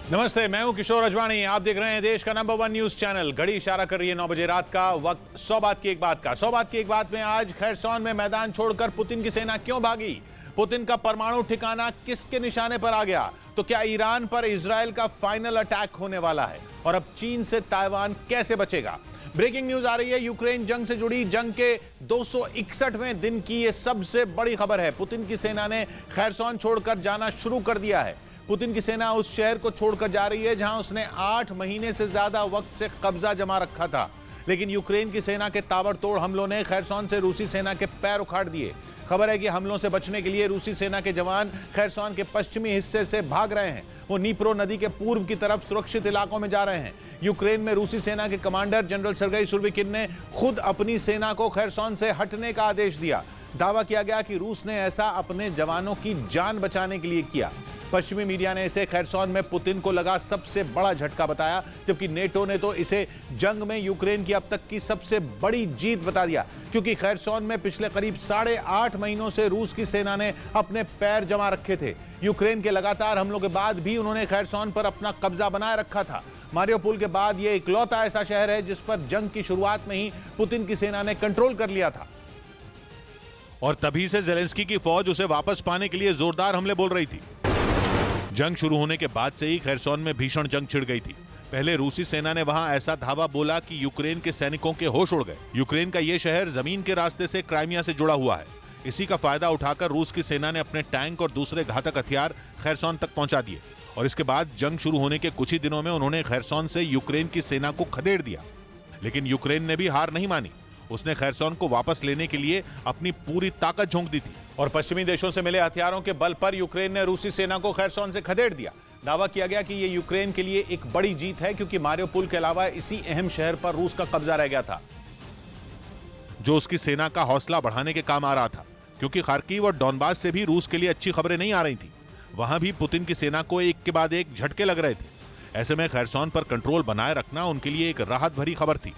नमस्ते, मैं हूं किशोर अजवाणी। आप देख रहे हैं देश का नंबर 1 न्यूज चैनल। घड़ी इशारा कर रही है 9 बजे रात का। वक्त 100 बात की एक बात का। 100 बात की एक बात में आज खैरसौन में मैदान छोड़कर पुतिन की सेना क्यों भागी? पुतिन का परमाणु ठिकाना किसके निशाने पर आ गया? तो क्या ईरान पर इजरायल का फाइनल अटैक होने वाला है? और अब चीन से ताइवान कैसे बचेगा? ब्रेकिंग न्यूज आ रही है। यूक्रेन जंग से जुड़ी जंग के 261वें दिन की यह सबसे बड़ी खबर है। पुतिन की सेना ने खैरसौन छोड़कर जाना शुरू कर दिया है। पुतिन की सेना उस शहर को छोड़कर जा रही है जहां उसने 8 महीने से ज्यादा वक्त से कब्जा जमा रखा था। लेकिन यूक्रेन की सेना के ताबड़तोड़ हमलों ने खैरसौन से रूसी सेना के पैर उखाड़ दिए। खबर है कि हमलों से बचने के लिए रूसी सेना के जवान खैरसौन के पश्चिमी हिस्से से भाग रहे हैं। वो नीप्रो नदी के पूर्व की तरफ सुरक्षित इलाकों में जा रहे हैं। यूक्रेन में रूसी सेना के कमांडर जनरल सर्गेई सुरोविकिन ने खुद अपनी सेना को खैरसौन से हटने का आदेश दिया। दावा किया गया कि रूस ने ऐसा अपने जवानों की जान बचाने के लिए किया। पश्चिमी मीडिया ने इसे खैरसौन में पुतिन को लगा सबसे बड़ा झटका बताया, जबकि नेटो ने तो इसे जंग में यूक्रेन की अब तक की सबसे बड़ी जीत बता दिया, क्योंकि खैरसौन में पिछले करीब 8.5 महीनों से रूस की सेना ने अपने पैर जमा रखे थे। यूक्रेन के लगातार हमलों के बाद भी उन्होंने खैरसौन पर अपना कब्जा बनाए रखा था। मारियोपोल के बाद यह इकलौता ऐसा शहर है जिस पर जंग की शुरुआत में ही पुतिन की सेना ने कंट्रोल कर लिया था। और तभी से जेलेंस्की की फौज उसे वापस पाने के लिए जोरदार हमले बोल रही थी। जंग शुरू होने के बाद से ही खैरसौन में भीषण जंग छिड़ गई थी। पहले रूसी सेना ने वहां ऐसा धावा बोला कि यूक्रेन के सैनिकों के होश उड़ गए। यूक्रेन का यह शहर जमीन के रास्ते से क्राइमिया से जुड़ा हुआ है। इसी का फायदा उठाकर रूस की सेना ने अपने टैंक और दूसरे घातक हथियार खैरसौन तक पहुंचा दिए। और इसके बाद जंग शुरू होने के कुछ ही दिनों में उन्होंने खैरसौन से यूक्रेन की सेना को खदेड़ दिया। लेकिन यूक्रेन ने भी हार नहीं मानी। उसने खैरसौन को वापस लेने के लिए अपनी पूरी ताकत झोंक दी थी। और पश्चिमी देशों से मिले हथियारों के बल पर यूक्रेन ने रूसी सेना को खैरसौन से खदेड़ दिया। दावा किया गया कि यह यूक्रेन के लिए एक बड़ी जीत है, क्योंकि मारियोपोल के अलावा इसी अहम शहर पर रूस का कब्जा रह गया था, जो उसकी सेना का हौसला बढ़ाने के काम आ रहा था। क्योंकि खार्किव और डॉनबास से भी रूस के लिए अच्छी खबरें नहीं आ रही थी। वहां भी पुतिन की सेना को एक के बाद एक झटके लग रहे थे। ऐसे में खैरसौन पर कंट्रोल बनाए रखना उनके लिए एक राहत भरी खबर थी।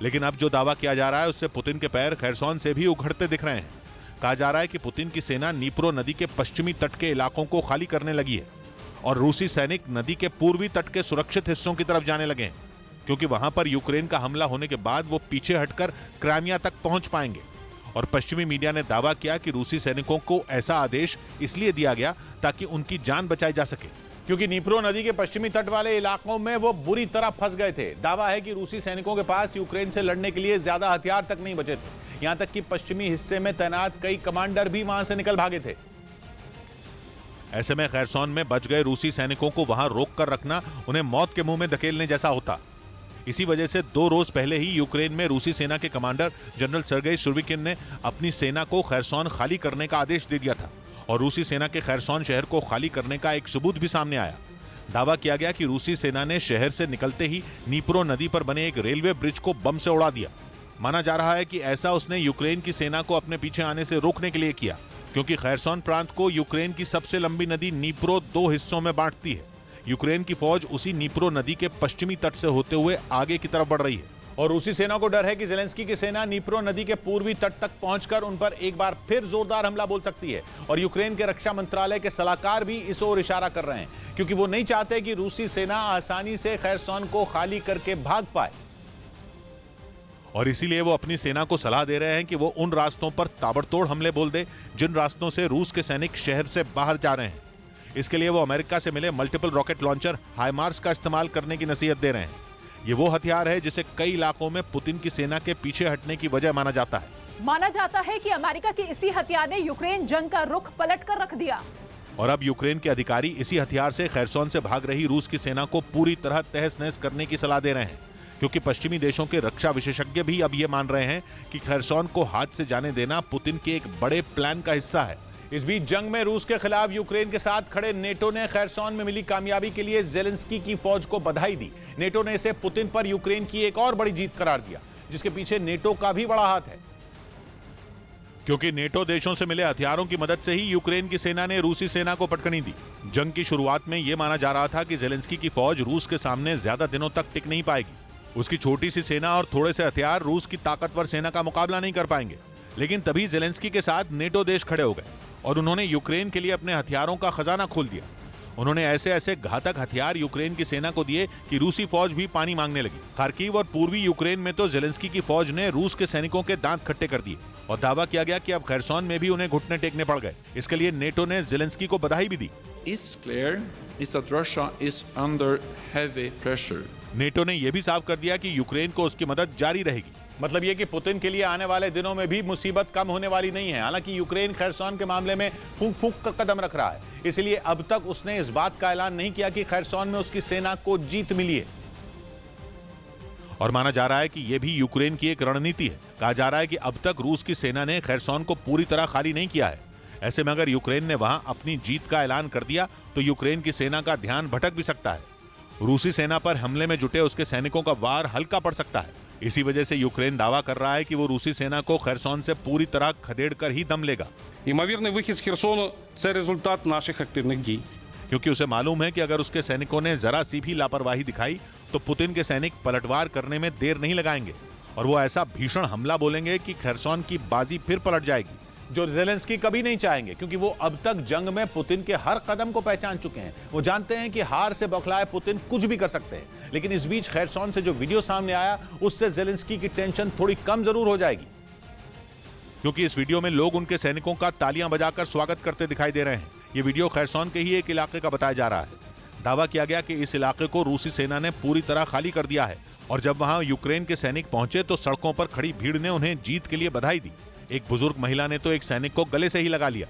लेकिन अब जो दावा किया जा रहा है उससे पुतिन के पैर खैरसौन से भी उखड़ते दिख रहे हैं। कहा जा रहा है कि पुतिन की सेना नीप्रो नदी के पश्चिमी तट के इलाकों को खाली करने लगी है और रूसी सैनिक नदी के पूर्वी तट के सुरक्षित हिस्सों की तरफ जाने लगे हैं, क्योंकि वहां पर यूक्रेन का हमला होने के बाद वो पीछे हटकर क्राइमिया तक पहुंच पाएंगे। और पश्चिमी मीडिया ने दावा किया कि रूसी सैनिकों को ऐसा आदेश इसलिए दिया गया ताकि उनकी जान बचाई जा सके, क्योंकि नीप्रो नदी के पश्चिमी तट वाले इलाकों में वो बुरी तरह फंस गए थे। दावा है कि रूसी सैनिकों के पास यूक्रेन से लड़ने के लिए ज्यादा हथियार तक नहीं बचे थे। यहां तक कि पश्चिमी हिस्से में तैनात कई कमांडर भी वहां से निकल भागे थे। ऐसे में खैरसौन में बच गए रूसी सैनिकों को वहां रोक कर रखना उन्हें मौत के मुंह में धकेलने जैसा होता। इसी वजह से 2 रोज पहले ही यूक्रेन में रूसी सेना के कमांडर जनरल सर्गेई सुरोविकिन ने अपनी सेना को खैरसौन खाली करने का आदेश दे दिया था। और रूसी सेना के खैरसौन शहर को खाली करने का एक सबूत भी सामने आया। दावा किया गया कि रूसी सेना ने शहर से निकलते ही नीप्रो नदी पर बने एक रेलवे ब्रिज को बम से उड़ा दिया। माना जा रहा है कि ऐसा उसने यूक्रेन की सेना को अपने पीछे आने से रोकने के लिए किया, क्योंकि खैरसौन प्रांत को यूक्रेन की सबसे लंबी नदी नीप्रो 2 हिस्सों में बांटती है। यूक्रेन की फौज उसी नीप्रो नदी के पश्चिमी तट से होते हुए आगे की तरफ बढ़ रही है। और रूसी सेना को डर है कि जेलेंस्की की सेना नीप्रो नदी के पूर्वी तट तक पहुंचकर उन पर एक बार फिर जोरदार हमला बोल सकती है। और यूक्रेन के रक्षा मंत्रालय के सलाहकार भी इस ओर इशारा कर रहे हैं, क्योंकि वो नहीं चाहते कि रूसी सेना आसानी से खैरसौन को खाली करके भाग पाए। और इसीलिए वो अपनी सेना को सलाह दे रहे हैं कि वो उन रास्तों पर ताबड़तोड़ हमले बोल दे जिन रास्तों से रूस के सैनिक शहर से बाहर जा रहे हैं। इसके लिए वो अमेरिका से मिले मल्टीपल रॉकेट लॉन्चर हाइमार्स का इस्तेमाल करने की नसीहत दे रहे हैं। ये वो हथियार है जिसे कई इलाकों में पुतिन की सेना के पीछे हटने की वजह माना जाता है। माना जाता है कि अमेरिका के इसी हथियार ने यूक्रेन जंग का रुख पलट कर रख दिया। और अब यूक्रेन के अधिकारी इसी हथियार से खैरसौन से भाग रही रूस की सेना को पूरी तरह तहस नहस करने की सलाह दे रहे हैं, क्योंकि पश्चिमी देशों के रक्षा विशेषज्ञ भी अब ये मान रहे हैं कि खैरसौन को हाथ से जाने देना पुतिन के एक बड़े प्लान का हिस्सा है। इस बीच जंग में रूस के खिलाफ यूक्रेन के साथ खड़े नेटो ने खैरसौन में मिली कामयाबी के लिए जेलेंस्की की फौज को बधाई दी। नेटो ने इसे पुतिन पर यूक्रेन की एक और बड़ी जीत करार दिया, जिसके पीछे नेटो का भी बड़ा हाथ है, क्योंकि नेटो देशों से मिले हथियारों की मदद से ही यूक्रेन की सेना ने रूसी सेना को पटकनी दी। जंग की शुरुआत में यह माना जा रहा था कि जेलेंस्की की फौज रूस के सामने ज्यादा दिनों तक टिक नहीं पाएगी। उसकी छोटी सी सेना और थोड़े से हथियार रूस की ताकतवर सेना का मुकाबला नहीं कर पाएंगे। लेकिन तभी जेलेंस्की के साथ नेटो देश खड़े हो गए और उन्होंने यूक्रेन के लिए अपने हथियारों का खजाना खोल दिया। उन्होंने ऐसे ऐसे घातक हथियार यूक्रेन की सेना को दिए कि रूसी फौज भी पानी मांगने लगी। खार्किव और पूर्वी यूक्रेन में तो जेलेंस्की की फौज ने रूस के सैनिकों के दांत खट्टे कर दिए और दावा किया गया कि अब खैरसॉन में भी उन्हें घुटने टेकने पड़ गए। इसके लिए नेटो ने जेलेंस्की को बधाई भी दी। It's clear is that Russia is under heavy pressure. NATO ने यह भी साफ कर दिया कि यूक्रेन को उसकी मदद जारी रहेगी। मतलब ये कि पुतिन के लिए आने वाले दिनों में भी मुसीबत कम होने वाली नहीं है। हालांकि यूक्रेन खैरसॉन के मामले में फूंक फूंक कर कदम रख रहा है, इसलिए अब तक उसने इस बात का ऐलान नहीं किया कि खैरसॉन में उसकी सेना को जीत मिली है। और माना जा रहा है कि यह भी यूक्रेन की एक रणनीति है। कहा जा रहा है कि अब तक रूस की सेना ने खैरसॉन को पूरी तरह खाली नहीं किया है। ऐसे में अगर यूक्रेन ने वहां अपनी जीत का ऐलान कर दिया तो यूक्रेन की सेना का ध्यान भटक भी सकता है। रूसी सेना पर हमले में जुटे उसके सैनिकों का वार हल्का पड़ सकता है। इसी वजह से यूक्रेन दावा कर रहा है कि वो रूसी सेना को खैरसॉन से पूरी तरह खदेड़कर ही दम लेगा। Ймовірний вихід з Херсону – це результат наших активних дій. क्योंकि उसे मालूम है कि अगर उसके सैनिकों ने जरा सी भी लापरवाही दिखाई तो पुतिन के सैनिक पलटवार करने में देर नहीं लगाएंगे और वो ऐसा भीषण हमला बोलेंगे कि खैरसॉन की बाजी फिर पलट जाएगी, जो जेलेंस्की कभी नहीं चाहेंगे, क्योंकि वो अब तक जंग में पुतिन के हर कदम को पहचान चुके हैं। वो जानते हैं कि हार से बौखलाए पुतिन कुछ भी कर सकते हैं। लेकिन इस बीच खैरसॉन से जो वीडियो सामने आया उससे जेलेंस्की की टेंशन थोड़ी कम जरूर हो जाएगी, क्योंकि इस वीडियो में लोग उनके सैनिकों का तालियां बजाकर स्वागत करते दिखाई दे रहे हैं। ये वीडियो खैरसॉन के ही एक इलाके का बताया जा रहा है। दावा किया गया कि इस इलाके को रूसी सेना ने पूरी तरह खाली कर दिया है और जब वहां यूक्रेन के सैनिक पहुंचे तो सड़कों पर खड़ी भीड़ ने उन्हें जीत के लिए बधाई दी। एक बुजुर्ग महिला ने तो एक सैनिक को गले से ही लगा लिया।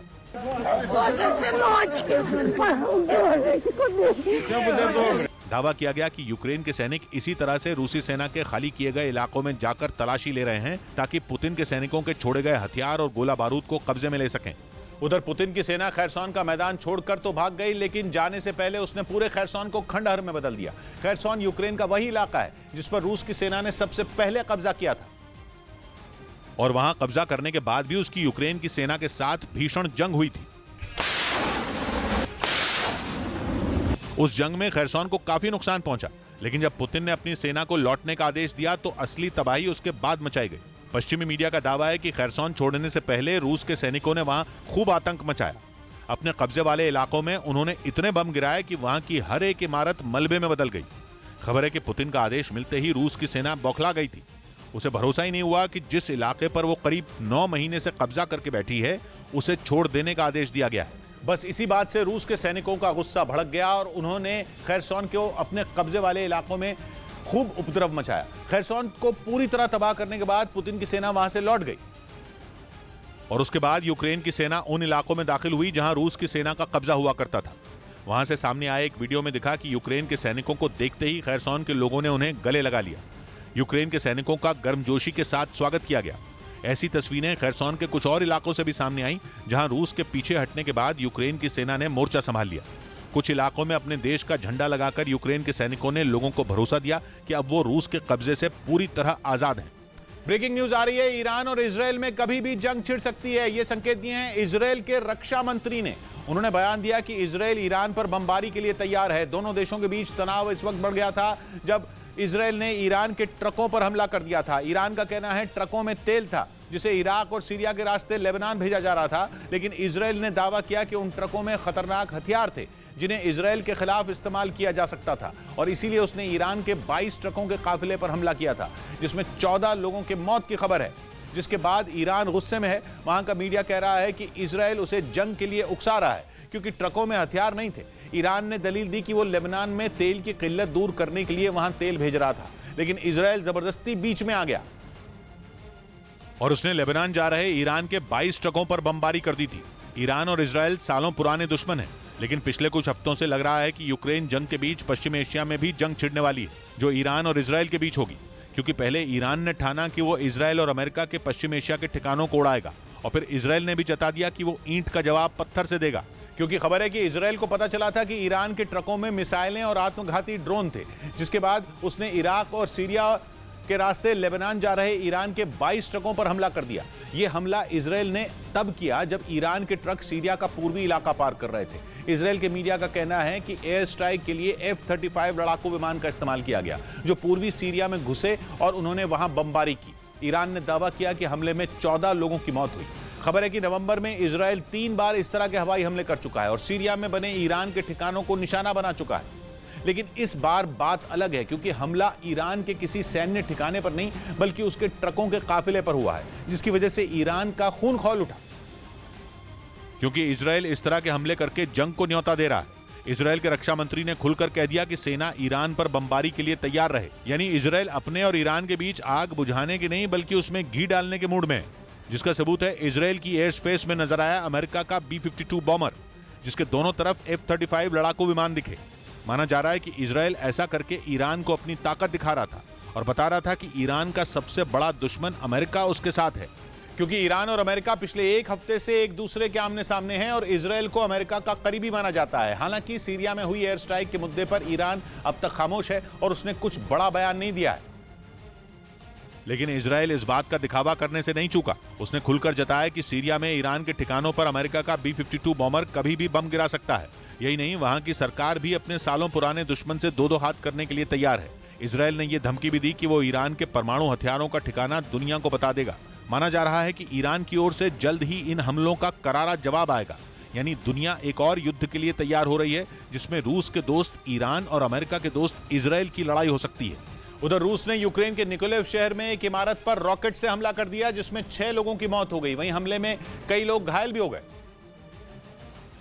दावा किया गया कि यूक्रेन के सैनिक इसी तरह से रूसी सेना के खाली किए गए इलाकों में जाकर तलाशी ले रहे हैं ताकि पुतिन के सैनिकों के छोड़े गए हथियार और गोला बारूद को कब्जे में ले सकें। उधर पुतिन की सेना खैरसॉन का मैदान छोड़कर तो भाग गई, लेकिन जाने से पहले उसने पूरे खैरसॉन को खंडहर में बदल दिया। खैरसॉन यूक्रेन का वही इलाका है जिस पर रूस की सेना ने सबसे पहले कब्जा किया था और वहां कब्जा करने के बाद भी उसकी यूक्रेन की सेना के साथ भीषण जंग हुई थी। उस जंग में खैरसॉन को काफी नुकसान पहुंचा, लेकिन जब पुतिन ने अपनी सेना को लौटने का आदेश दिया तो असली तबाही उसके बाद मचाई गई। पश्चिमी मीडिया का दावा है कि खैरसॉन छोड़ने से पहले रूस के सैनिकों ने वहां खूब आतंक मचाया। अपने कब्जे वाले इलाकों में उन्होंने इतने बम गिराए कि वहां की हर एक इमारत मलबे में बदल गई। खबर है कि पुतिन का आदेश मिलते ही रूस की सेना बौखला गई थी। उसे भरोसा ही नहीं हुआ कि जिस इलाके पर वो करीब 9 महीने से कब्जा करके बैठी है उसे छोड़ देने का आदेश दिया गया है। बस इसी बात से रूस के सैनिकों का गुस्सा भड़क गया और उन्होंने खैरसॉन को अपने कब्जे वाले इलाकों में खूब उपद्रव मचाया। खैरसॉन को पूरी तरह तबाह करने के बाद पुतिन की सेना वहां से लौट गई और उसके बाद यूक्रेन की सेना उन इलाकों में दाखिल हुई जहां रूस की सेना का कब्जा हुआ करता था। वहां से सामने आए एक वीडियो में दिखा कि यूक्रेन के सैनिकों को देखते ही खैरसॉन के लोगों ने उन्हें गले लगा लिया। यूक्रेन के सैनिकों का गर्मजोशी के साथ स्वागत किया गया। ऐसी तस्वीरें खैरसॉन के कुछ और इलाकों से भी सामने आई जहां रूस के पीछे हटने के बाद यूक्रेन की सेना ने मोर्चा संभाल लिया। कुछ इलाकों में अपने देश का झंडा लगाकर यूक्रेन के सैनिकों ने लोगों को भरोसा दिया कि अब वो रूस के कब्जे से पूरी तरह आजाद हैं। ब्रेकिंग न्यूज आ रही है, ईरान और इजरायल में कभी भी जंग छिड़ सकती है। ये संकेत दिए हैं इजरायल के रक्षा मंत्री ने। उन्होंने बयान दिया कि इजरायल ईरान पर बमबारी के लिए तैयार है। दोनों देशों के बीच तनाव इस वक्त बढ़ गया था जब इजरायल ने ईरान के ट्रकों पर हमला कर दिया था। ईरान का कहना है ट्रकों में तेल था जिसे इराक और सीरिया के रास्ते लेबनान भेजा जा रहा था, लेकिन इजरायल ने दावा किया कि उन ट्रकों में खतरनाक हथियार थे जिन्हें इजरायल के खिलाफ इस्तेमाल किया जा सकता था और इसीलिए उसने ईरान के 22 ट्रकों के काफिले पर हमला किया था जिसमें 14 लोगों के मौत की खबर है। जिसके बाद ईरान गुस्से में है। वहां का मीडिया कह रहा है कि इजरायल उसे जंग के लिए उकसा रहा है क्योंकि ट्रकों में हथियार नहीं थे। ईरान ने दलील दी कि वो लेबनान में तेल की किल्लत दूर करने के लिए वहां तेल भेज रहा था, लेकिन इजरायल जबरदस्ती बीच में आ गया और उसने लेबनान जा रहे ईरान के 22 ट्रकों पर बमबारी कर दी थी। ईरान और इजरायल सालों पुराने दुश्मन हैं, लेकिन पिछले कुछ हफ्तों से लग रहा है कि यूक्रेन जंग के बीच पश्चिम एशिया में भी जंग छिड़ने वाली है, जो ईरान और इजरायल के बीच होगी। क्योंकि पहले ईरान ने ठाना कि वो इजरायल और अमेरिका के पश्चिम एशिया के ठिकानों को उड़ाएगा और फिर इजरायल ने भी जता दिया कि वो ईंट का जवाब पत्थर से देगा। क्योंकि खबर है कि इजरायल को पता चला था कि ईरान के ट्रकों में मिसाइलें और आत्मघाती ड्रोन थे, जिसके बाद उसने इराक और सीरिया के रास्ते लेबनान जा रहे ईरान के 22 ट्रकों पर हमला कर दिया। यह हमला इजरायल ने तब किया जब ईरान के ट्रक सीरिया का पूर्वी इलाका पार कर रहे थे। इजरायल के मीडिया का कहना है कि एयर स्ट्राइक के लिए F-35 लड़ाकू विमान का इस्तेमाल किया गया, जो पूर्वी सीरिया में घुसे और उन्होंने वहां बमबारी की। ईरान ने दावा किया कि हमले में 14 लोगों की मौत हुई। खबर है कि नवंबर में इजराइल 3 बार इस तरह के हवाई हमले कर चुका है और सीरिया में बने ईरान के ठिकानों को निशाना बना चुका है। लेकिन इस बार बात अलग है, क्योंकि हमला ईरान के किसी सैन्य ठिकाने पर नहीं बल्कि उसके ट्रकों के काफिले पर हुआ है, जिसकी वजह से ईरान का खून खौल उठा। क्योंकि इजराइल इस तरह के हमले करके जंग को न्योता दे रहा है। इजराइल के रक्षा मंत्री ने खुलकर कह दिया कि सेना ईरान पर बमबारी के लिए तैयार रहे। यानी इजराइल अपने और ईरान के बीच आग बुझाने की नहीं बल्कि उसमें घी डालने के मूड में है, जिसका सबूत है इजराइल की एयर स्पेस में नजर आया अमेरिका का B-52 बॉम्बर, जिसके दोनों तरफ F-35 लड़ाकू विमान दिखे। माना जा रहा है कि इजराइल ऐसा करके ईरान को अपनी ताकत दिखा रहा था और बता रहा था कि ईरान का सबसे बड़ा दुश्मन अमेरिका उसके साथ है। क्योंकि ईरान और अमेरिका पिछले एक हफ्ते से एक दूसरे के आमने सामने हैं और इजराइल को अमेरिका का करीबी माना जाता है। हालांकि सीरिया में हुई एयर स्ट्राइक के मुद्दे पर ईरान अब तक खामोश है और उसने कुछ बड़ा बयान नहीं दिया है। लेकिन इजराइल इस बात का दिखावा करने से नहीं चूका। उसने खुलकर जताया कि सीरिया में ईरान के ठिकानों पर अमेरिका का B-52 बॉम्बर कभी भी बम गिरा सकता है। यही नहीं, वहां की सरकार भी अपने सालों पुराने दुश्मन से दो हाथ करने के लिए तैयार है। इजराइल ने यह धमकी भी दी कि वो ईरान के परमाणु हथियारों का ठिकाना दुनिया को बता देगा। माना जा रहा है कि ईरान की ओर से जल्द ही इन हमलों का करारा जवाब आएगा। यानी दुनिया एक और युद्ध के लिए तैयार हो रही है, जिसमें रूस के दोस्त ईरान और अमेरिका के दोस्त इजराइल की लड़ाई हो सकती है। उधर रूस ने यूक्रेन के निकोलेव शहर में एक इमारत पर रॉकेट से हमला कर दिया, जिसमें 6 लोगों की मौत हो गई। वहीं हमले में कई लोग घायल भी हो गए,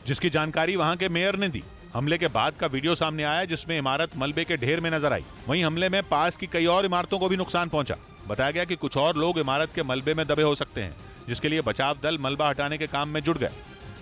जिसकी जानकारी वहां के मेयर ने दी। हमले के बाद का वीडियो सामने आया, जिसमें इमारत मलबे के ढेर में नजर आई। वहीं हमले में पास की कई और इमारतों को भी नुकसान पहुंचा। बताया गया कि कुछ और लोग इमारत के मलबे में दबे हो सकते हैं, जिसके लिए बचाव दल मलबा हटाने के काम में जुट गए।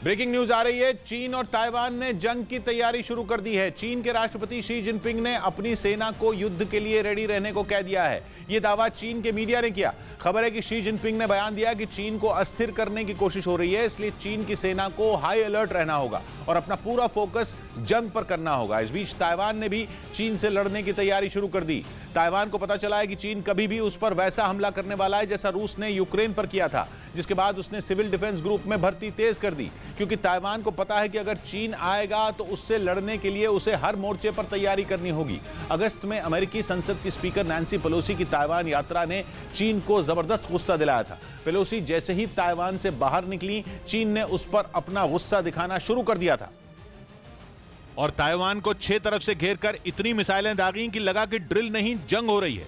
ब्रेकिंग न्यूज आ रही है, चीन और ताइवान ने जंग की तैयारी शुरू कर दी है। चीन के राष्ट्रपति शी जिनपिंग ने अपनी सेना को युद्ध के लिए रेडी रहने को कह दिया है। यह दावा चीन के मीडिया ने किया। खबर है कि शी जिनपिंग ने बयान दिया कि चीन को अस्थिर करने की कोशिश हो रही है, इसलिए चीन की सेना को हाई अलर्ट रहना होगा और अपना पूरा फोकस जंग पर करना होगा। इस बीच ताइवान ने भी चीन से लड़ने की तैयारी शुरू कर दी। ताइवान को पता चला है कि चीन कभी भी उस पर वैसा हमला करने वाला है जैसा रूस ने यूक्रेन पर किया था, जिसके बाद उसने सिविल डिफेंस ग्रुप में भर्ती तेज कर दी, क्योंकि ताइवान को पता है कि अगर चीन आएगा तो उससे लड़ने के लिए उसे हर मोर्चे पर तैयारी करनी होगी। अगस्त में अमेरिकी संसद की स्पीकर नैन्सी पेलोसी की ताइवान यात्रा ने चीन को जबरदस्त गुस्सा दिलाया था। पेलोसी जैसे ही ताइवान से बाहर निकली, चीन ने उस पर अपना गुस्सा दिखाना शुरू कर दिया था और ताइवान को 6 तरफ से घेर कर इतनी मिसाइलें दागी कि लगा कि ड्रिल नहीं जंग हो रही है।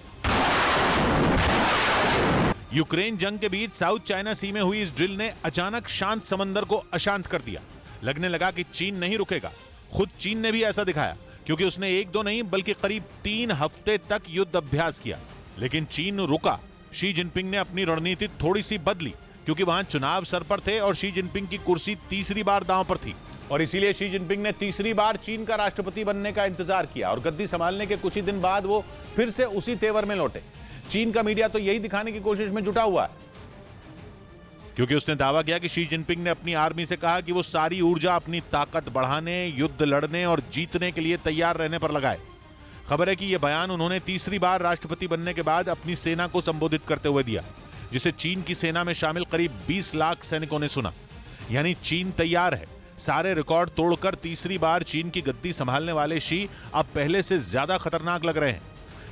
यूक्रेन जंग के बीच साउथ चाइना सी में हुई इस ड्रिल ने अचानक शांत समंदर को अशांत कर दिया। लगने लगा कि चीन नहीं रुकेगा। खुद चीन ने भी ऐसा दिखाया, क्योंकि उसने 1-2 नहीं बल्कि करीब 3 हफ्ते तक युद्ध अभ्यास किया। लेकिन चीन रुका। शी जिनपिंग ने अपनी रणनीति थोड़ी सी बदली, क्योंकि वहां चुनाव सर पर थे और शी जिनपिंग की कुर्सी तीसरी बार दांव पर थी। और इसीलिए शी जिनपिंग ने तीसरी बार चीन का राष्ट्रपति बनने का इंतजार किया और गद्दी संभालने के कुछ ही दिन बाद वो फिर से उसी तेवर में लौटे। चीन का मीडिया तो यही दिखाने की कोशिश में जुटा हुआ है, क्योंकि उसने दावा किया कि शी जिनपिंग ने अपनी आर्मी से कहा कि वो सारी ऊर्जा अपनी ताकत बढ़ाने, युद्ध लड़ने और जीतने के लिए तैयार रहने पर लगाए। खबर है कि यह बयान उन्होंने तीसरी बार राष्ट्रपति बनने के बाद अपनी सेना को संबोधित करते हुए दिया, जिसे चीन की सेना में शामिल करीब 20 लाख सैनिकों ने सुना। यानी चीन तैयार है। सारे रिकॉर्ड तोड़कर तीसरी बार चीन की गद्दी संभालने वाले शी अब पहले से ज्यादा खतरनाक लग रहे हैं,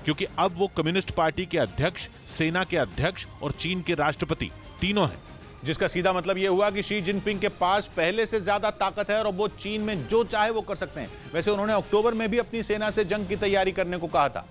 क्योंकि अब वो कम्युनिस्ट पार्टी के अध्यक्ष, सेना के अध्यक्ष और चीन के राष्ट्रपति तीनों हैं। जिसका सीधा मतलब यह हुआ कि शी जिनपिंग के पास पहले से ज्यादा ताकत है और वो चीन में जो चाहे वो कर सकते हैं। वैसे उन्होंने अक्टूबर में भी अपनी सेना से जंग की तैयारी करने को कहा था,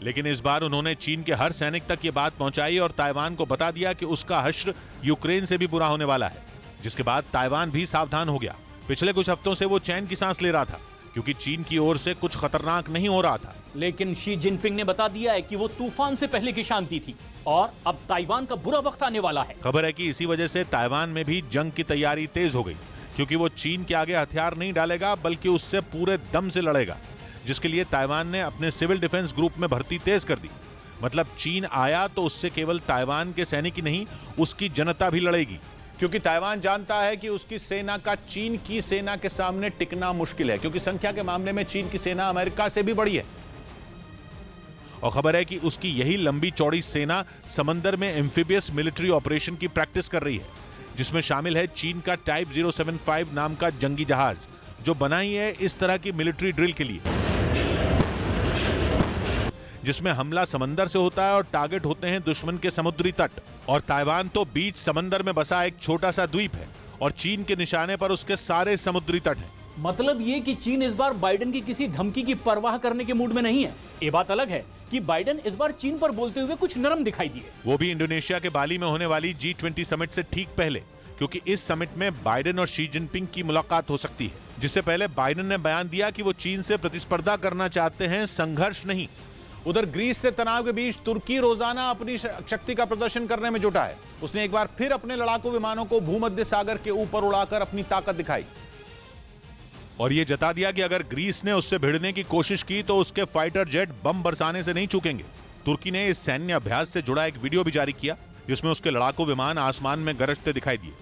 लेकिन इस बार उन्होंने चीन के हर सैनिक तक ये बात पहुंचाई और ताइवान को बता दिया कि उसका हश्र यूक्रेन से भी बुरा होने वाला है, जिसके बाद ताइवान भी सावधान हो गया। पिछले कुछ हफ्तों से वो चैन की सांस ले रहा था, क्योंकि चीन की ओर से कुछ खतरनाक नहीं हो रहा था। लेकिन शी जिनपिंग ने बता दिया है कि वो तूफान से पहले की शांति थी और अब ताइवान का बुरा वक्त आने वाला है। खबर है कि इसी वजह से ताइवान में भी जंग की तैयारी तेज हो गई, क्योंकि वो चीन के आगे हथियार नहीं डालेगा बल्कि उससे पूरे दम से लड़ेगा, जिसके लिए ताइवान ने अपने सिविल डिफेंस ग्रुप में भर्ती तेज कर दी। मतलब चीन आया तो उससे केवल ताइवान के सैनिक ही नहीं, उसकी जनता भी लड़ेगी, क्योंकि ताइवान जानता है कि उसकी सेना का चीन की सेना के सामने टिकना मुश्किल है, क्योंकि संख्या के मामले में चीन की सेना अमेरिका से भी बड़ी है। और खबर है कि उसकी यही लंबी चौड़ी सेना समंदर में एम्फीबियस मिलिट्री ऑपरेशन की प्रैक्टिस कर रही है, जिसमें शामिल है चीन का टाइप 075 नाम का जंगी जहाज, जो बना ही है इस तरह की मिलिट्री ड्रिल के लिए। जिसमें हमला समंदर से होता है और टारगेट होते हैं दुश्मन के समुद्री तट। और ताइवान तो बीच समंदर में बसा एक छोटा सा द्वीप है और चीन के निशाने पर उसके सारे समुद्री तट हैं। मतलब ये कि चीन इस बार बाइडेन की किसी धमकी की परवाह करने के मूड में नहीं है। ये बात अलग है कि बाइडेन इस बार चीन पर बोलते हुए कुछ नरम दिखाई दिए, वो भी इंडोनेशिया के बाली में होने वाली G20 समिट से ठीक पहले, क्योंकि इस समिट में बाइडेन और शी जिनपिंग की मुलाकात हो सकती है। जिससे पहले बाइडेन ने बयान दिया कि वो चीन से प्रतिस्पर्धा करना चाहते हैं, संघर्ष नहीं। उधर ग्रीस से तनाव के बीच तुर्की रोजाना अपनी शक्ति का प्रदर्शन करने में जुटा है। उसने एक बार फिर अपने लड़ाकू विमानों को भूमध्य सागर के ऊपर उड़ाकर अपनी ताकत दिखाई और ये जता दिया कि अगर ग्रीस ने उससे भिड़ने की कोशिश की तो उसके फाइटर जेट बम बरसाने से नहीं चूकेंगे। तुर्की ने इस सैन्य अभ्यास से जुड़ा एक वीडियो भी जारी किया, जिसमें उसके लड़ाकू विमान आसमान में गरजते दिखाई दिए।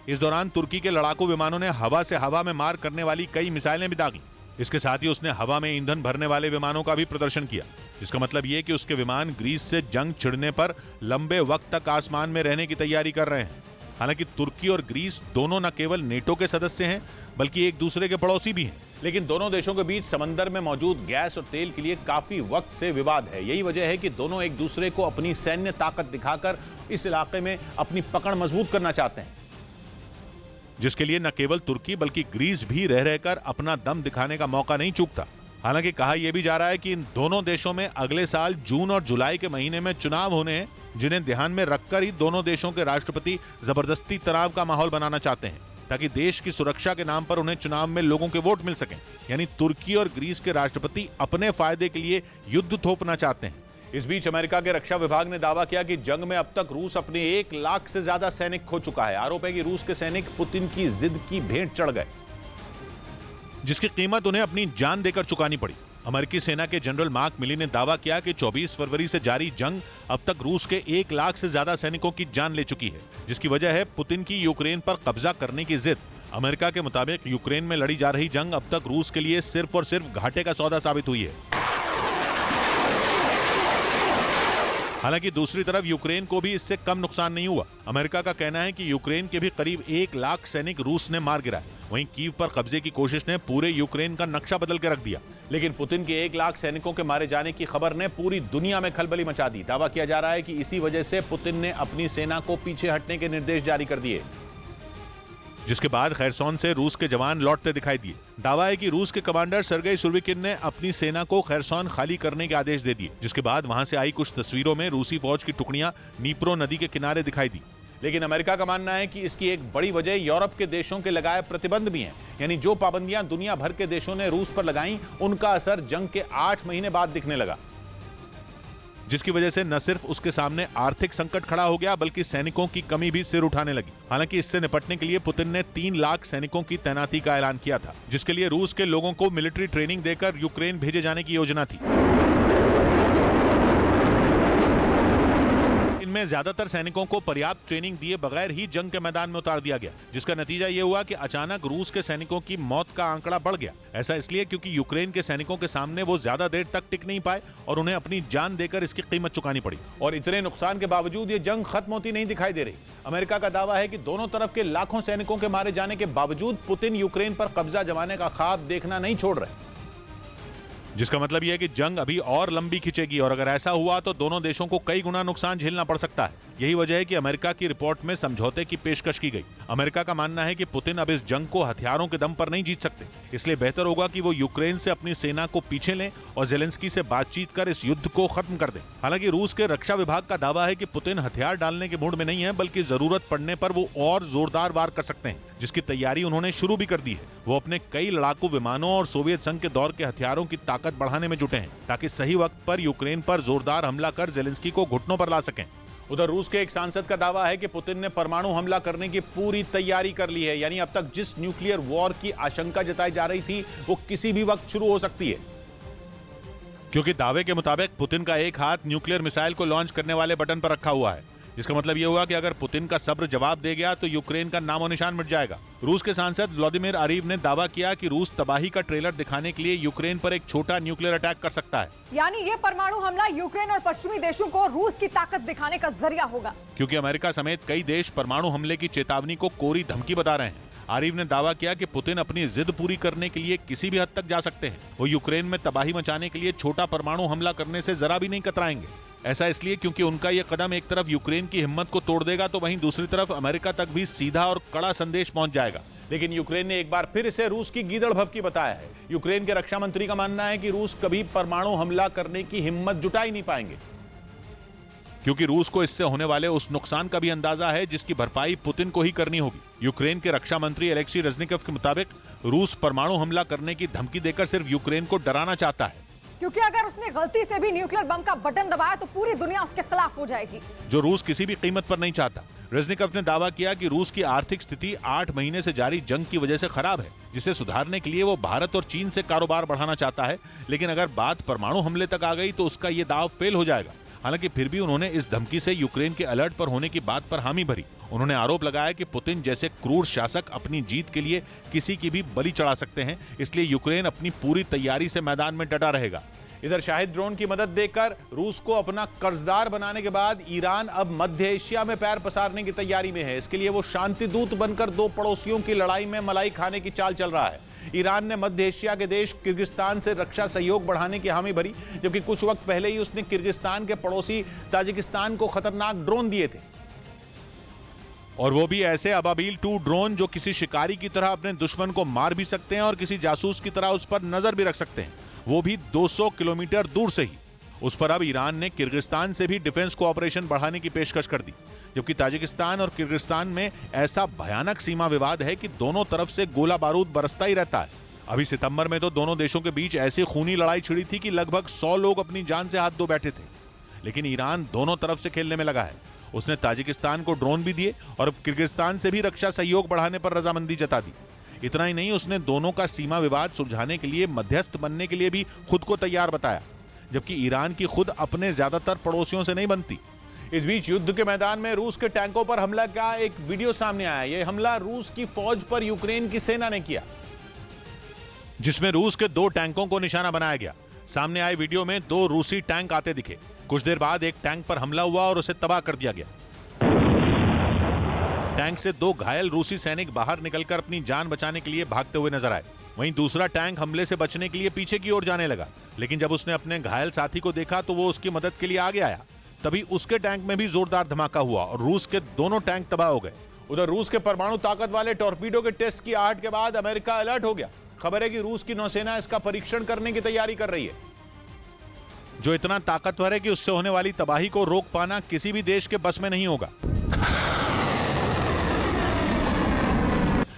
इस दौरान तुर्की के लड़ाकू विमानों ने हवा से हवा में मार करने वाली कई मिसाइलें भी दागी। इसके साथ ही उसने हवा में ईंधन भरने वाले विमानों का भी प्रदर्शन किया, जिसका मतलब ये कि उसके विमान ग्रीस से जंग छिड़ने पर लंबे वक्त तक आसमान में रहने की तैयारी कर रहे हैं। हालांकि तुर्की और ग्रीस दोनों न केवल नेटो के सदस्य हैं, बल्कि एक दूसरे के पड़ोसी भी हैं। लेकिन दोनों देशों के बीच समंदर में मौजूद गैस और तेल के लिए काफी वक्त से विवाद है। यही वजह है कि दोनों एक दूसरे को अपनी सैन्य ताकत दिखाकर इस इलाके में अपनी पकड़ मजबूत करना चाहते हैं, जिसके लिए न केवल तुर्की बल्कि ग्रीस भी रह रहकर अपना दम दिखाने का मौका नहीं चूकता। हालांकि कहा यह भी जा रहा है कि इन दोनों देशों में अगले साल जून और जुलाई के महीने में चुनाव होने हैं, जिन्हें ध्यान में रखकर ही दोनों देशों के राष्ट्रपति जबरदस्ती तनाव का माहौल बनाना चाहते हैं, ताकि देश की सुरक्षा के नाम पर उन्हें चुनाव में लोगों के वोट मिल सकें। यानी तुर्की और ग्रीस के राष्ट्रपति अपने फायदे के लिए युद्ध थोपना चाहते हैं। इस बीच अमेरिका के रक्षा विभाग ने दावा किया कि जंग में अब तक रूस अपने 1 लाख से ज्यादा सैनिक खो चुका है। आरोप है कि रूस के सैनिक पुतिन की जिद की भेंट चढ़ गए, जिसकी कीमत उन्हें अपनी जान देकर चुकानी पड़ी। अमेरिकी सेना के जनरल मार्क मिली ने दावा किया कि 24 फरवरी से जारी जंग अब तक रूस के 1 लाख से ज्यादा सैनिकों की जान ले चुकी है, जिसकी वजह है पुतिन की यूक्रेन पर कब्जा करने की जिद। अमेरिका के मुताबिक यूक्रेन में लड़ी जा रही जंग अब तक रूस के लिए सिर्फ और सिर्फ घाटे का सौदा साबित हुई है। हालांकि दूसरी तरफ यूक्रेन को भी इससे कम नुकसान नहीं हुआ। अमेरिका का कहना है कि यूक्रेन के भी करीब 1 लाख सैनिक रूस ने मार गिराए। वहीं कीव पर कब्जे की कोशिश ने पूरे यूक्रेन का नक्शा बदल के रख दिया। लेकिन पुतिन के 1 लाख सैनिकों के मारे जाने की खबर ने पूरी दुनिया में खलबली मचा दी। दावा किया जा रहा है कि इसी वजह से पुतिन ने अपनी सेना को पीछे हटने के निर्देश जारी कर दिए, जिसके बाद खैरसोन से रूस के जवान लौटते दिखाई दिए। दावा है कि रूस के कमांडर सर्गेई सुरोविकिन ने अपनी सेना को खैरसोन खाली करने के आदेश दे दिए, जिसके बाद वहां से आई कुछ तस्वीरों में रूसी फौज की टुकड़ियां नीप्रो नदी के किनारे दिखाई दी। लेकिन अमेरिका का मानना है कि इसकी एक बड़ी वजह यूरोप के देशों के लगाए प्रतिबंध भी हैं। यानी जो पाबंदियां दुनिया भर के देशों ने रूस पर लगाई, उनका असर जंग के 8 महीने बाद दिखने लगा, जिसकी वजह से न सिर्फ उसके सामने आर्थिक संकट खड़ा हो गया, बल्कि सैनिकों की कमी भी सिर उठाने लगी। हालांकि इससे निपटने के लिए पुतिन ने 3 लाख सैनिकों की तैनाती का ऐलान किया था, जिसके लिए रूस के लोगों को मिलिट्री ट्रेनिंग देकर यूक्रेन भेजे जाने की योजना थी। इनमें ज्यादातर सैनिकों को पर्याप्त ट्रेनिंग दिए बगैर ही जंग के मैदान में उतार दिया गया, जिसका नतीजा ये हुआ कि अचानक रूस के सैनिकों की मौत का आंकड़ा बढ़ गया। ऐसा इसलिए क्योंकि यूक्रेन के सैनिकों के सामने वो ज्यादा देर तक टिक नहीं पाए और उन्हें अपनी जान देकर इसकी कीमत चुकानी पड़ी। और इतने नुकसान के बावजूद ये जंग खत्म होती नहीं दिखाई दे रही। अमेरिका का दावा है कि दोनों तरफ के लाखों सैनिकों के मारे जाने के बावजूद पुतिन यूक्रेन पर कब्जा जमाने का ख्वाब देखना नहीं छोड़ रहे, जिसका मतलब यह है कि जंग अभी और लंबी खिंचेगी और अगर ऐसा हुआ तो दोनों देशों को कई गुना नुकसान झेलना पड़ सकता है। यही वजह है कि अमेरिका की रिपोर्ट में समझौते की पेशकश की गई। अमेरिका का मानना है कि पुतिन अब इस जंग को हथियारों के दम पर नहीं जीत सकते, इसलिए बेहतर होगा कि वो यूक्रेन से अपनी सेना को पीछे लें और जेलेंस्की से बातचीत कर इस युद्ध को खत्म कर दें। हालांकि रूस के रक्षा विभाग का दावा है कि पुतिन हथियार डालने के मूड में नहीं है, बल्कि जरूरत पड़ने पर वो और जोरदार वार कर सकते हैं, जिसकी तैयारी उन्होंने शुरू भी कर दी है। वो अपने कई लड़ाकू विमानों और सोवियत संघ के दौर के हथियारों की ताकत बढ़ाने में जुटे हैं, ताकि सही वक्त पर यूक्रेन पर जोरदार हमला कर जेलेंस्की को घुटनों पर ला सकें। उधर रूस के एक सांसद का दावा है कि पुतिन ने परमाणु हमला करने की पूरी तैयारी कर ली है। यानी अब तक जिस न्यूक्लियर वॉर की आशंका जताई जा रही थी, वो किसी भी वक्त शुरू हो सकती है, क्योंकि दावे के मुताबिक पुतिन का एक हाथ न्यूक्लियर मिसाइल को लॉन्च करने वाले बटन पर रखा हुआ है, जिसका मतलब यह हुआ कि अगर पुतिन का सब्र जवाब दे गया तो यूक्रेन का नामो निशान मिट जाएगा। रूस के सांसद व्लादिमीर आरीव ने दावा किया कि रूस तबाही का ट्रेलर दिखाने के लिए यूक्रेन पर एक छोटा न्यूक्लियर अटैक कर सकता है। यानी ये परमाणु हमला यूक्रेन और पश्चिमी देशों को रूस की ताकत दिखाने का जरिया होगा, क्योंकि अमेरिका समेत कई देश परमाणु हमले की चेतावनी को कोरी धमकी बता रहे हैं। आरिफ ने दावा किया कि पुतिन अपनी जिद पूरी करने के लिए किसी भी हद तक जा सकते हैं। वो यूक्रेन में तबाही मचाने के लिए छोटा परमाणु हमला करने से जरा भी नहीं कतराएंगे। ऐसा इसलिए क्योंकि उनका यह कदम एक तरफ यूक्रेन की हिम्मत को तोड़ देगा तो वहीं दूसरी तरफ अमेरिका तक भी सीधा और कड़ा संदेश पहुंच जाएगा। लेकिन यूक्रेन ने एक बार फिर इसे रूस की गीदड़ भभकी बताया है। यूक्रेन के रक्षा मंत्री का मानना है कि रूस कभी परमाणु हमला करने की हिम्मत जुटा ही नहीं पाएंगे, क्योंकि रूस को इससे होने वाले उस नुकसान का भी अंदाजा है जिसकी भरपाई पुतिन को ही करनी होगी। यूक्रेन के रक्षा मंत्री एलेक्सी रेजनिकोव के मुताबिक रूस परमाणु हमला करने की धमकी देकर सिर्फ यूक्रेन को डराना चाहता है, क्योंकि अगर उसने गलती से भी न्यूक्लियर बम का बटन दबाया तो पूरी दुनिया उसके खिलाफ हो जाएगी, जो रूस किसी भी कीमत पर नहीं चाहता। रेजनिकोव ने दावा किया कि रूस की आर्थिक स्थिति 8 महीने से जारी जंग की वजह से खराब है, जिसे सुधारने के लिए वो भारत और चीन से कारोबार बढ़ाना चाहता है। लेकिन अगर बात परमाणु हमले तक आ गई तो उसका ये दाव फेल हो जाएगा। हालांकि फिर भी उन्होंने इस धमकी से यूक्रेन के अलर्ट पर होने की बात पर हामी भरी। उन्होंने आरोप लगाया कि पुतिन जैसे क्रूर शासक अपनी जीत के लिए किसी की भी बलि चढ़ा सकते हैं, इसलिए यूक्रेन अपनी पूरी तैयारी से मैदान में डटा रहेगा। इधर शाहिद ड्रोन की मदद देकर रूस को अपना कर्जदार बनाने के बाद ईरान अब मध्य एशिया में पैर पसारने की तैयारी में है। इसके लिए वो शांति दूत बनकर दो पड़ोसियों की लड़ाई में मलाई खाने की चाल चल रहा है। ईरान ने मध्य एशिया के देश किर्गिस्तान से रक्षा सहयोग बढ़ाने की हामी भरी, जबकि कुछ वक्त पहले ही उसने किर्गिस्तान के पड़ोसी ताजिकिस्तान को खतरनाक ड्रोन दिए थे, और वो भी ऐसे अबाबील 2 ड्रोन जो किसी शिकारी की तरह अपने दुश्मन को मार भी सकते हैं और किसी जासूस की तरह उस पर नजर भी रख सकते हैं, वो भी 200 किलोमीटर दूर से ही। उस पर अब ईरान ने किर्गिस्तान से भी डिफेंस कोऑपरेशन बढ़ाने की पेशकश कर दी, जबकि ताजिकिस्तान और किर्गिस्तान में ऐसा भयानक सीमा विवाद है कि दोनों तरफ से गोला बारूद बरसता ही रहता है। अभी सितंबर में तो दोनों देशों के बीच ऐसी खूनी लड़ाई छिड़ी थी कि लगभग 100 लोग अपनी जान से हाथ धो बैठे थे। लेकिन ईरान दोनों तरफ से खेलने में लगा है। उसने ताजिकिस्तान को ड्रोन भी दिए और अब किर्गिस्तान से भी रक्षा सहयोग बढ़ाने पर रजामंदी जता दी। इतना ही नहीं, उसने दोनों का सीमा विवाद सुलझाने के लिए मध्यस्थ बनने के लिए भी खुद को तैयार बताया, जबकि ईरान की खुद अपने ज्यादातर पड़ोसियों से नहीं बनती। इस बीच युद्ध के मैदान में रूस के टैंकों पर हमला का एक वीडियो सामने आया। यह हमला रूस की फौज पर यूक्रेन की सेना ने किया, जिसमें रूस के 2 टैंकों को निशाना बनाया गया। सामने आए वीडियो में 2 रूसी टैंक आते दिखे। कुछ देर बाद एक टैंक पर हमला हुआ और उसे तबाह कर दिया गया। टैंक से 2 घायल रूसी सैनिक बाहर निकलकर अपनी जान बचाने के लिए भागते हुए नजर आए। वहीं दूसरा टैंक हमले से बचने के लिए पीछे की ओर जाने लगा, लेकिन जब उसने अपने घायल साथी को देखा तो वो उसकी मदद के लिए आगे आया। तभी उसके टैंक में भी जोरदार धमाका हुआ और रूस के दोनों टैंक तबाह हो गए। उधर रूस के परमाणु ताकत वाले टॉर्पीडो के टेस्ट की आहट के बाद अमेरिका अलर्ट हो गया। खबर है कि रूस की नौसेना इसका परीक्षण करने की तैयारी कर रही है, जो इतना ताकतवर है कि उससे होने वाली तबाही को रोक पाना किसी भी देश के बस में नहीं होगा।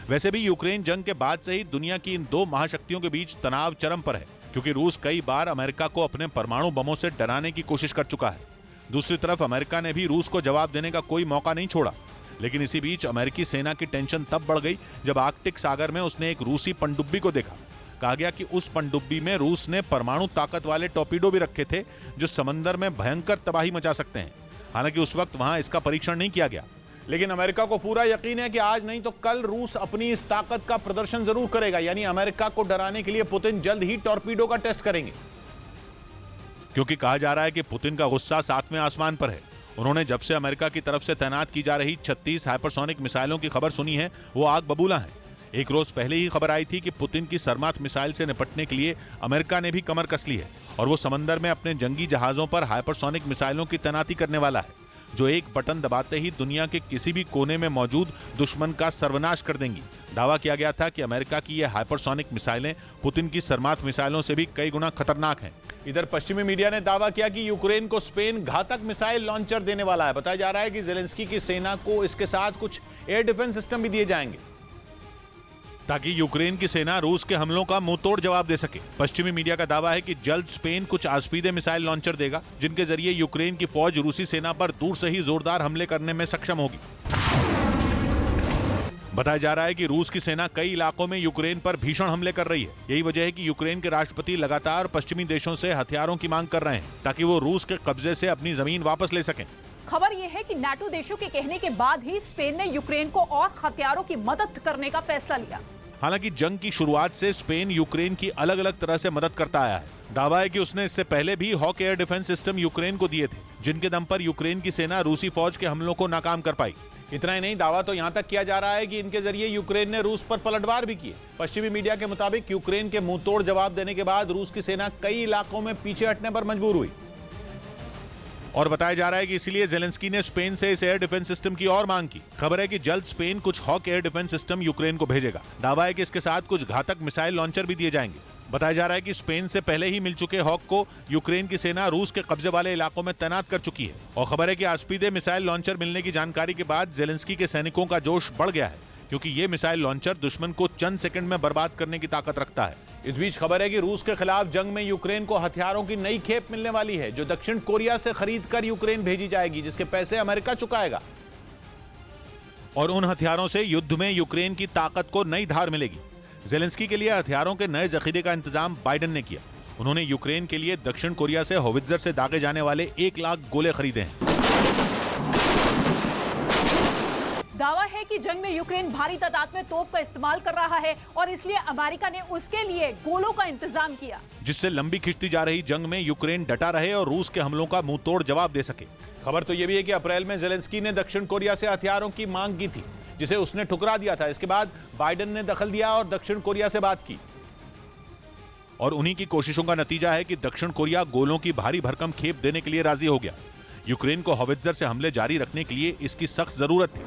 वैसे भी यूक्रेन जंग के बाद से ही दुनिया की इन 2 महाशक्तियों के बीच तनाव चरम पर है, क्योंकि रूस कई बार अमेरिका को अपने परमाणु बमों से डराने की कोशिश कर चुका है। दूसरी तरफ अमेरिका ने भी रूस को जवाब देने का कोई मौका नहीं छोड़ा। लेकिन इसी बीच अमेरिकी सेना की टेंशन तब बढ़ गई जब आर्कटिक सागर में उसने एक रूसी पनडुब्बी को देखा। कहा गया कि उस पनडुब्बी में रूस ने परमाणु ताकत वाले टॉर्पीडो भी रखे थे, जो समंदर में भयंकर तबाही मचा सकते हैं। हालांकि उस वक्त वहां इसका परीक्षण नहीं किया गया। लेकिन अमेरिका को पूरा यकीन है कि आज नहीं तो कल रूस अपनी इस ताकत का प्रदर्शन जरूर करेगा। यानी अमेरिका को डराने के लिए पुतिन जल्द ही टॉर्पीडो का टेस्ट करेंगे, क्योंकि कहा जा रहा है कि पुतिन का गुस्सा 7वें आसमान पर है। उन्होंने जब से अमेरिका की तरफ से तैनात की जा रही 36 हाइपरसोनिक मिसाइलों की खबर सुनी है, वो आग बबूला है। एक रोज पहले ही खबर आई थी कि पुतिन की सरमाथ मिसाइल से निपटने के लिए अमेरिका ने भी कमर कस ली है और वो समंदर में अपने जंगी जहाजों पर हाइपरसोनिक मिसाइलों की तैनाती करने वाला है, जो एक बटन दबाते ही दुनिया के किसी भी कोने में मौजूद दुश्मन का सर्वनाश कर देंगी। दावा किया गया था कि अमेरिका की ये हाइपरसोनिक मिसाइलें पुतिन की सरमाथ मिसाइलों से भी कई गुना खतरनाक हैं। इधर पश्चिमी मीडिया ने दावा किया कि यूक्रेन को स्पेन घातक मिसाइल लॉन्चर देने वाला है। बताया जा रहा है कि जेलेंस्की की सेना को इसके साथ कुछ एयर डिफेंस सिस्टम भी दिए जाएंगे, ताकि यूक्रेन की सेना रूस के हमलों का मुंहतोड़ जवाब दे सके। पश्चिमी मीडिया का दावा है कि जल्द स्पेन कुछ आस्पीदे मिसाइल लॉन्चर देगा, जिनके जरिए यूक्रेन की फौज रूसी सेना पर दूर से ही जोरदार हमले करने में सक्षम होगी। बताया जा रहा है कि रूस की सेना कई इलाकों में यूक्रेन पर भीषण हमले कर रही है। यही वजह है कि यूक्रेन के राष्ट्रपति लगातार पश्चिमी देशों से हथियारों की मांग कर रहे हैं, ताकि वो रूस के कब्जे से अपनी जमीन वापस ले सकें। खबर यह है कि नाटो देशों के कहने के बाद ही स्पेन ने यूक्रेन को और हथियारों की मदद करने का फैसला लिया। हालांकि जंग की शुरुआत से स्पेन यूक्रेन की अलग अलग तरह से मदद करता आया है। दावा है कि उसने इससे पहले भी Hawk air defence system Ukraine को दिए थे, जिनके दम पर यूक्रेन की सेना रूसी फौज के हमलों को नाकाम कर पाई। इतना ही नहीं, दावा तो यहां तक किया जा रहा है कि इनके जरिए यूक्रेन ने रूस पर पलटवार भी किए। पश्चिमी मीडिया के मुताबिक यूक्रेन के मुंहतोड़ जवाब देने के बाद रूस की सेना कई इलाकों में पीछे हटने पर मजबूर हुई। और बताया जा रहा है कि इसीलिए जेलेंस्की ने स्पेन से इस एयर डिफेंस सिस्टम की और मांग की। खबर है कि जल्द स्पेन कुछ Hawk air defence system Ukraine को भेजेगा। दावा है कि इसके साथ कुछ घातक मिसाइल लॉन्चर भी दिए जाएंगे। बताया जा रहा है कि स्पेन से पहले ही मिल चुके हॉक को यूक्रेन की सेना रूस के कब्जे वाले इलाकों में तैनात कर चुकी है। और खबर है कि आस्पीदे मिसाइल लॉन्चर मिलने की जानकारी के बाद जेलेंस्की के सैनिकों का जोश बढ़ गया है, क्योंकि ये मिसाइल लॉन्चर दुश्मन को चंद सेकंड में बर्बाद करने की ताकत रखता है। इस बीच खबर है कि रूस के खिलाफ जंग में यूक्रेन को हथियारों की नई खेप मिलने वाली है, जो दक्षिण कोरिया से खरीद कर यूक्रेन भेजी जाएगी, जिसके पैसे अमेरिका चुकाएगा। और उन हथियारों से युद्ध में यूक्रेन की ताकत को नई धार मिलेगी। जेलेंस्की के लिए हथियारों के नए जखीरे का इंतजाम बाइडेन ने किया। उन्होंने यूक्रेन के लिए दक्षिण कोरिया से होवित्जर से दागे जाने वाले 1 लाख गोले खरीदे हैं। दावा है कि जंग में यूक्रेन भारी तादाद में तोप का इस्तेमाल कर रहा है और इसलिए अमेरिका ने उसके लिए गोलों का इंतजाम किया, जिससे लंबी खिंचती जा रही जंग में यूक्रेन डटा रहे और रूस के हमलों का मुंहतोड़ जवाब दे सके। खबर तो यह भी है कि अप्रैल में जेलेंस्की ने दक्षिण कोरिया से हथियारों की मांग की थी, जिसे उसने ठुकरा दिया था। इसके बाद बाइडेन ने दखल दिया और दक्षिण कोरिया से बात की। और उन्हीं की कोशिशों का नतीजा है कि दक्षिण कोरिया गोलों की भारी भरकम खेप देने के लिए राजी हो गया। यूक्रेन को होवित्जर से हमले जारी रखने के लिए इसकी सख्त जरूरत थी।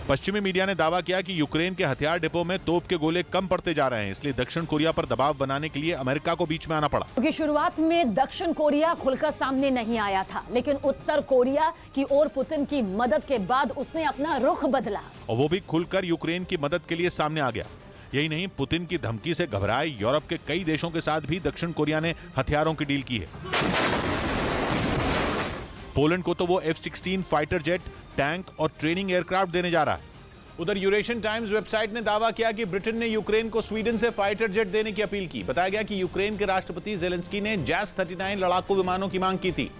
पश्चिमी मीडिया ने दावा किया कि यूक्रेन के हथियार डिपो में तोप के गोले कम पड़ते जा रहे हैं, इसलिए दक्षिण कोरिया पर दबाव बनाने के लिए अमेरिका को बीच में आना पड़ा। क्योंकि शुरुआत में दक्षिण कोरिया खुलकर सामने नहीं आया था, लेकिन उत्तर कोरिया की ओर पुतिन की मदद के बाद उसने अपना रुख बदला और वो भी खुलकर यूक्रेन की मदद के लिए सामने आ गया। यही नहीं, पुतिन की धमकी से घबराए यूरोप के कई देशों के साथ भी दक्षिण कोरिया ने हथियारों की डील की है। पोलैंड को तो वो F-16 फाइटर जेट, टैंक और ट्रेनिंग एयरक्राफ्ट देने जा रहा है। उधर यूरेशियन टाइम्स वेबसाइट ने दावा किया कि ब्रिटेन ने यूक्रेन को स्वीडन से फाइटर जेट देने की अपील की। बताया गया कि यूक्रेन के राष्ट्रपति जेलेंस्की ने जैस 39 लड़ाकू विमानों की मांग की थी,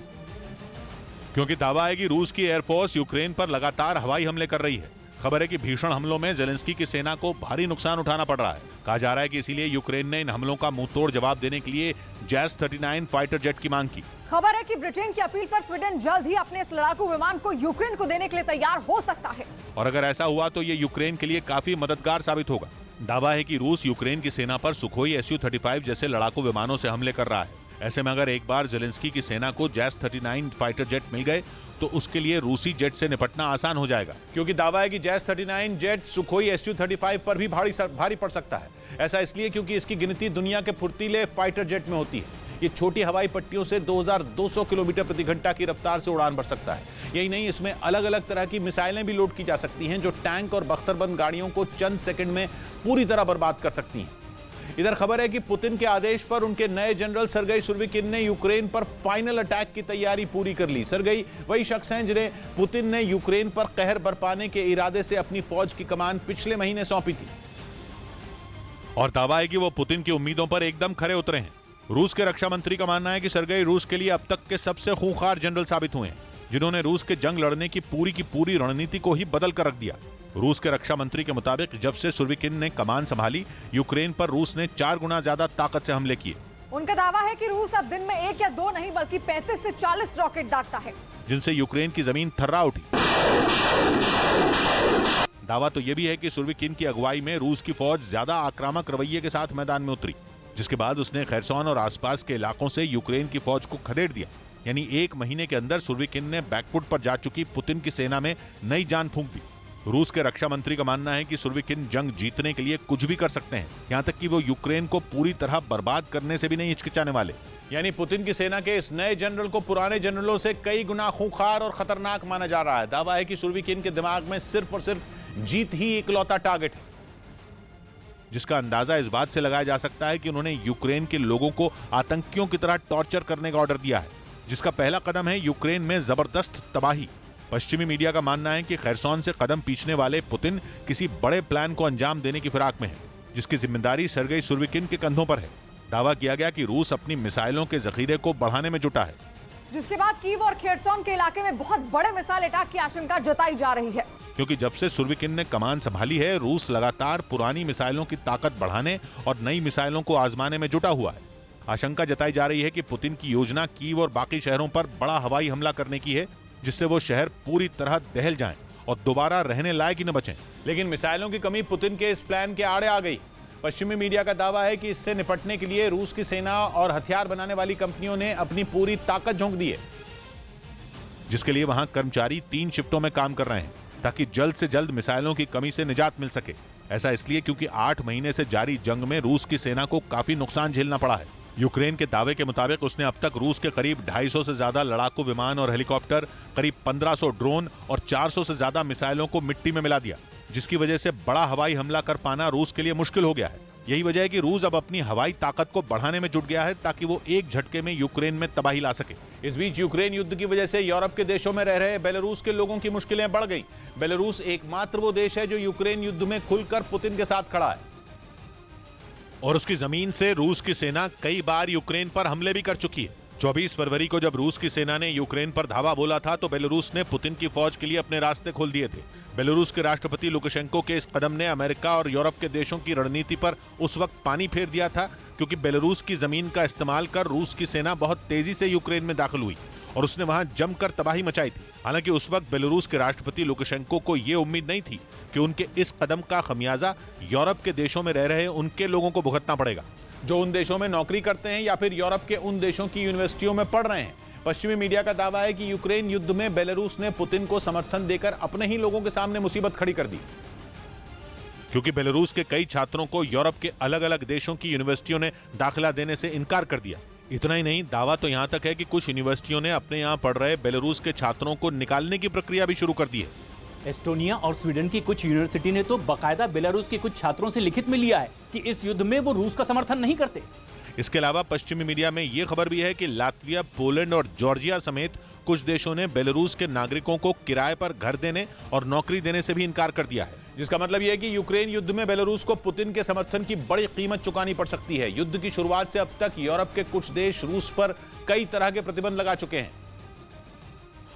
क्योंकि दावा है कि रूस की एयरफोर्स यूक्रेन पर लगातार हवाई हमले कर रही है। खबर है कि भीषण हमलों में जेलेंस्की की सेना को भारी नुकसान उठाना पड़ रहा है। कहा जा रहा है कि इसीलिए यूक्रेन ने इन हमलों का मुंहतोड़ जवाब देने के लिए जैस 39 फाइटर जेट की मांग की। खबर है कि ब्रिटेन की अपील पर स्वीडन जल्द ही अपने इस लड़ाकू विमान को यूक्रेन को देने के लिए तैयार हो सकता है। और अगर ऐसा हुआ तो ये यूक्रेन के लिए काफी मददगार साबित होगा। दावा है कि रूस यूक्रेन की सेना पर सुखोई Su-35 जैसे लड़ाकू विमानों से हमले कर रहा है। ऐसे में अगर एक बार जेलेंस्की की सेना को जैस 39 फाइटर जेट मिल गए तो उसके लिए रूसी जेट से निपटना आसान हो जाएगा, क्योंकि दावा है कि जैस 39 जेट सुखोई Su-35 पर भी भारी पड़ सकता है। ऐसा इसलिए क्योंकि इसकी गिनती दुनिया के फुर्तीले फाइटर जेट में होती है। ये छोटी हवाई पट्टियों से 2200 किलोमीटर प्रति घंटा की रफ्तार से उड़ान भर सकता है। यही नहीं, इसमें अलग अलग तरह की मिसाइलें भी लोड की जा सकती हैं, जो टैंक और बख्तरबंद गाड़ियों को चंद सेकंड में पूरी तरह बर्बाद कर सकती हैं। इधर खबर है कि पुतिन के आदेश पर उनके नए जनरल सर्गेई सुरोविकिन ने यूक्रेन पर फाइनल अटैक की तैयारी पूरी कर ली। सर्गेई वही शख्स हैं जिन्हें पुतिन ने यूक्रेन पर कहर बरपाने के इरादे से अपनी फौज की कमान पिछले महीने सौंपी थी। और दावा है कि वो पुतिन की उम्मीदों पर एकदम खरे उतरे हैं। रूस के रक्षा मंत्री का मानना है कि सर्गेई रूस के लिए अब तक के सबसे खूंखार जनरल साबित हुए हैं, जिन्होंने रूस के जंग लड़ने की पूरी रणनीति को ही बदल कर रख दिया। रूस के रक्षा मंत्री के मुताबिक जब से सुरोविकिन ने कमान संभाली, यूक्रेन पर रूस ने 4 गुना ज्यादा ताकत से हमले किए। उनका दावा है कि रूस अब दिन में 1 या 2 नहीं बल्कि 35 से 40 रॉकेट दागता है, जिनसे यूक्रेन की जमीन थर्रा उठी। दावा तो यह भी है कि सुरोविकिन की अगुवाई में रूस की फौज ज्यादा आक्रामक रवैये के साथ मैदान में उतरी, जिसके बाद उसने खैरसोन और आसपास के इलाकों से यूक्रेन की फौज को खदेड़ दिया। यानी 1 महीने के अंदर सुरोविकिन ने बैकफुट पर जा चुकी पुतिन की सेना में नई जान फूंक दी। रूस के रक्षा मंत्री का मानना है कि सुरोविकिन जंग जीतने के लिए कुछ भी कर सकते हैं, यहां तक कि वो यूक्रेन को पूरी तरह बर्बाद करने से भी नहीं हिचकिचाने वाले। यानी पुतिन की सेना के इस नए जनरल को पुराने जनरलों से कई गुना खूंखार और खतरनाक माना जा रहा है। दावा है कि सुरोविकिन के दिमाग में सिर्फ और सिर्फ जीत ही इकलौता टारगेट है, जिसका अंदाजा इस बात से लगाया जा सकता है कि उन्होंने यूक्रेन के लोगों को आतंकियों की तरह टॉर्चर करने का ऑर्डर दिया है, जिसका पहला कदम है यूक्रेन में जबरदस्त तबाही। पश्चिमी मीडिया का मानना है कि खैरसोन से कदम पीछने वाले पुतिन किसी बड़े प्लान को अंजाम देने की फिराक में है, जिसकी जिम्मेदारी सर्गेई सुरोविकिन के कंधों पर है। दावा किया गया कि रूस अपनी मिसाइलों के जखीरे को बढ़ाने में जुटा है, जिसके बाद कीव और खेरसोन के इलाके में बहुत बड़े मिसाइल अटैक की आशंका जताई जा रही है। क्योंकि जब से सुरोविकिन ने कमान संभाली है, रूस लगातार पुरानी मिसाइलों की ताकत बढ़ाने और नई मिसाइलों को आजमाने में जुटा हुआ है। आशंका जताई जा रही है कि पुतिन की योजना कीव और बाकी शहरों पर बड़ा हवाई हमला करने की है, जिससे वो शहर पूरी तरह दहल जाएं और दोबारा रहने लायक ही न बचें। लेकिन मिसाइलों की कमी पुतिन के इस प्लान के आड़े आ गई। पश्चिमी मीडिया का दावा है कि इससे निपटने के लिए रूस की सेना और हथियार बनाने वाली कंपनियों ने अपनी पूरी ताकत झोंक दी है, जिसके लिए वहां कर्मचारी 3 शिफ्टों में काम कर रहे हैं ताकि जल्द से जल्द मिसाइलों की कमी से निजात मिल सके। ऐसा इसलिए क्योंकि 8 महीने से जारी जंग में रूस की सेना को काफी नुकसान झेलना पड़ा है। यूक्रेन के दावे के मुताबिक उसने अब तक रूस के करीब 250 से ज्यादा लड़ाकू विमान और हेलीकॉप्टर, करीब 1500 ड्रोन और 400 से ज्यादा मिसाइलों को मिट्टी में मिला दिया, जिसकी वजह से बड़ा हवाई हमला कर पाना रूस के लिए मुश्किल हो गया है। यही वजह है कि रूस अब अपनी हवाई ताकत को बढ़ाने में जुट गया है ताकि वो एक झटके में यूक्रेन में तबाही ला सके। इस बीच यूक्रेन युद्ध की वजह से यूरोप के देशों में रह रहे बेलारूस के लोगों की मुश्किलें बढ़ गई। बेलारूस एकमात्र वो देश है जो यूक्रेन युद्ध में खुलकर पुतिन के साथ खड़ा है और उसकी जमीन से रूस की सेना कई बार यूक्रेन पर हमले भी कर चुकी है। 24 फरवरी को जब रूस की सेना ने यूक्रेन पर धावा बोला था तो बेलारूस ने पुतिन की फौज के लिए अपने रास्ते खोल दिए थे। बेलारूस के राष्ट्रपति लुकाशेंको के इस कदम ने अमेरिका और यूरोप के देशों की रणनीति पर उस वक्त पानी फेर दिया था, क्योंकि बेलारूस की जमीन का इस्तेमाल कर रूस की सेना बहुत तेजी से यूक्रेन में दाखिल हुई और उसने वहां जमकर तबाही मचाई थी। हालांकि उस वक्त बेलारूस के राष्ट्रपति लुकाशेंको को यह उम्मीद नहीं थी कि उनके इस कदम का खमियाजा यूरोप के देशों में रह रहे उनके लोगों को भुगतना पड़ेगा, जो उन देशों में नौकरी करते हैं या फिर यूरोप के उन देशों की यूनिवर्सिटियों में पढ़ रहे हैं। पश्चिमी मीडिया का दावा है कि यूक्रेन युद्ध में बेलारूस ने पुतिन को समर्थन देकर अपने ही लोगों के सामने मुसीबत खड़ी कर दी, क्योंकि बेलारूस के कई छात्रों को यूरोप के अलग अलग देशों की यूनिवर्सिटियों ने दाखिला देने से इनकार कर दिया। इतना ही नहीं, दावा तो यहां तक है कि कुछ यूनिवर्सिटियों ने अपने यहां पढ़ रहे बेलारूस के छात्रों को निकालने की प्रक्रिया भी शुरू कर दी है। एस्टोनिया और स्वीडन की कुछ यूनिवर्सिटी ने तो बाकायदा बेलारूस के कुछ छात्रों से लिखित में लिया है कि इस युद्ध में वो रूस का समर्थन नहीं करते। इसके अलावा पश्चिमी मीडिया में यह खबर भी है कि लातविया, पोलैंड और जॉर्जिया समेत कुछ देशों ने बेलारूस के नागरिकों को किराए पर घर देने और नौकरी देने से भी इनकार कर दिया है। जिसका मतलब यह है कि यूक्रेन युद्ध में बेलारूस को पुतिन के समर्थन की बड़ी कीमत चुकानी पड़ सकती है। युद्ध की शुरुआत से अब तक यूरोप के कुछ देश रूस पर कई तरह के प्रतिबंध लगा चुके हैं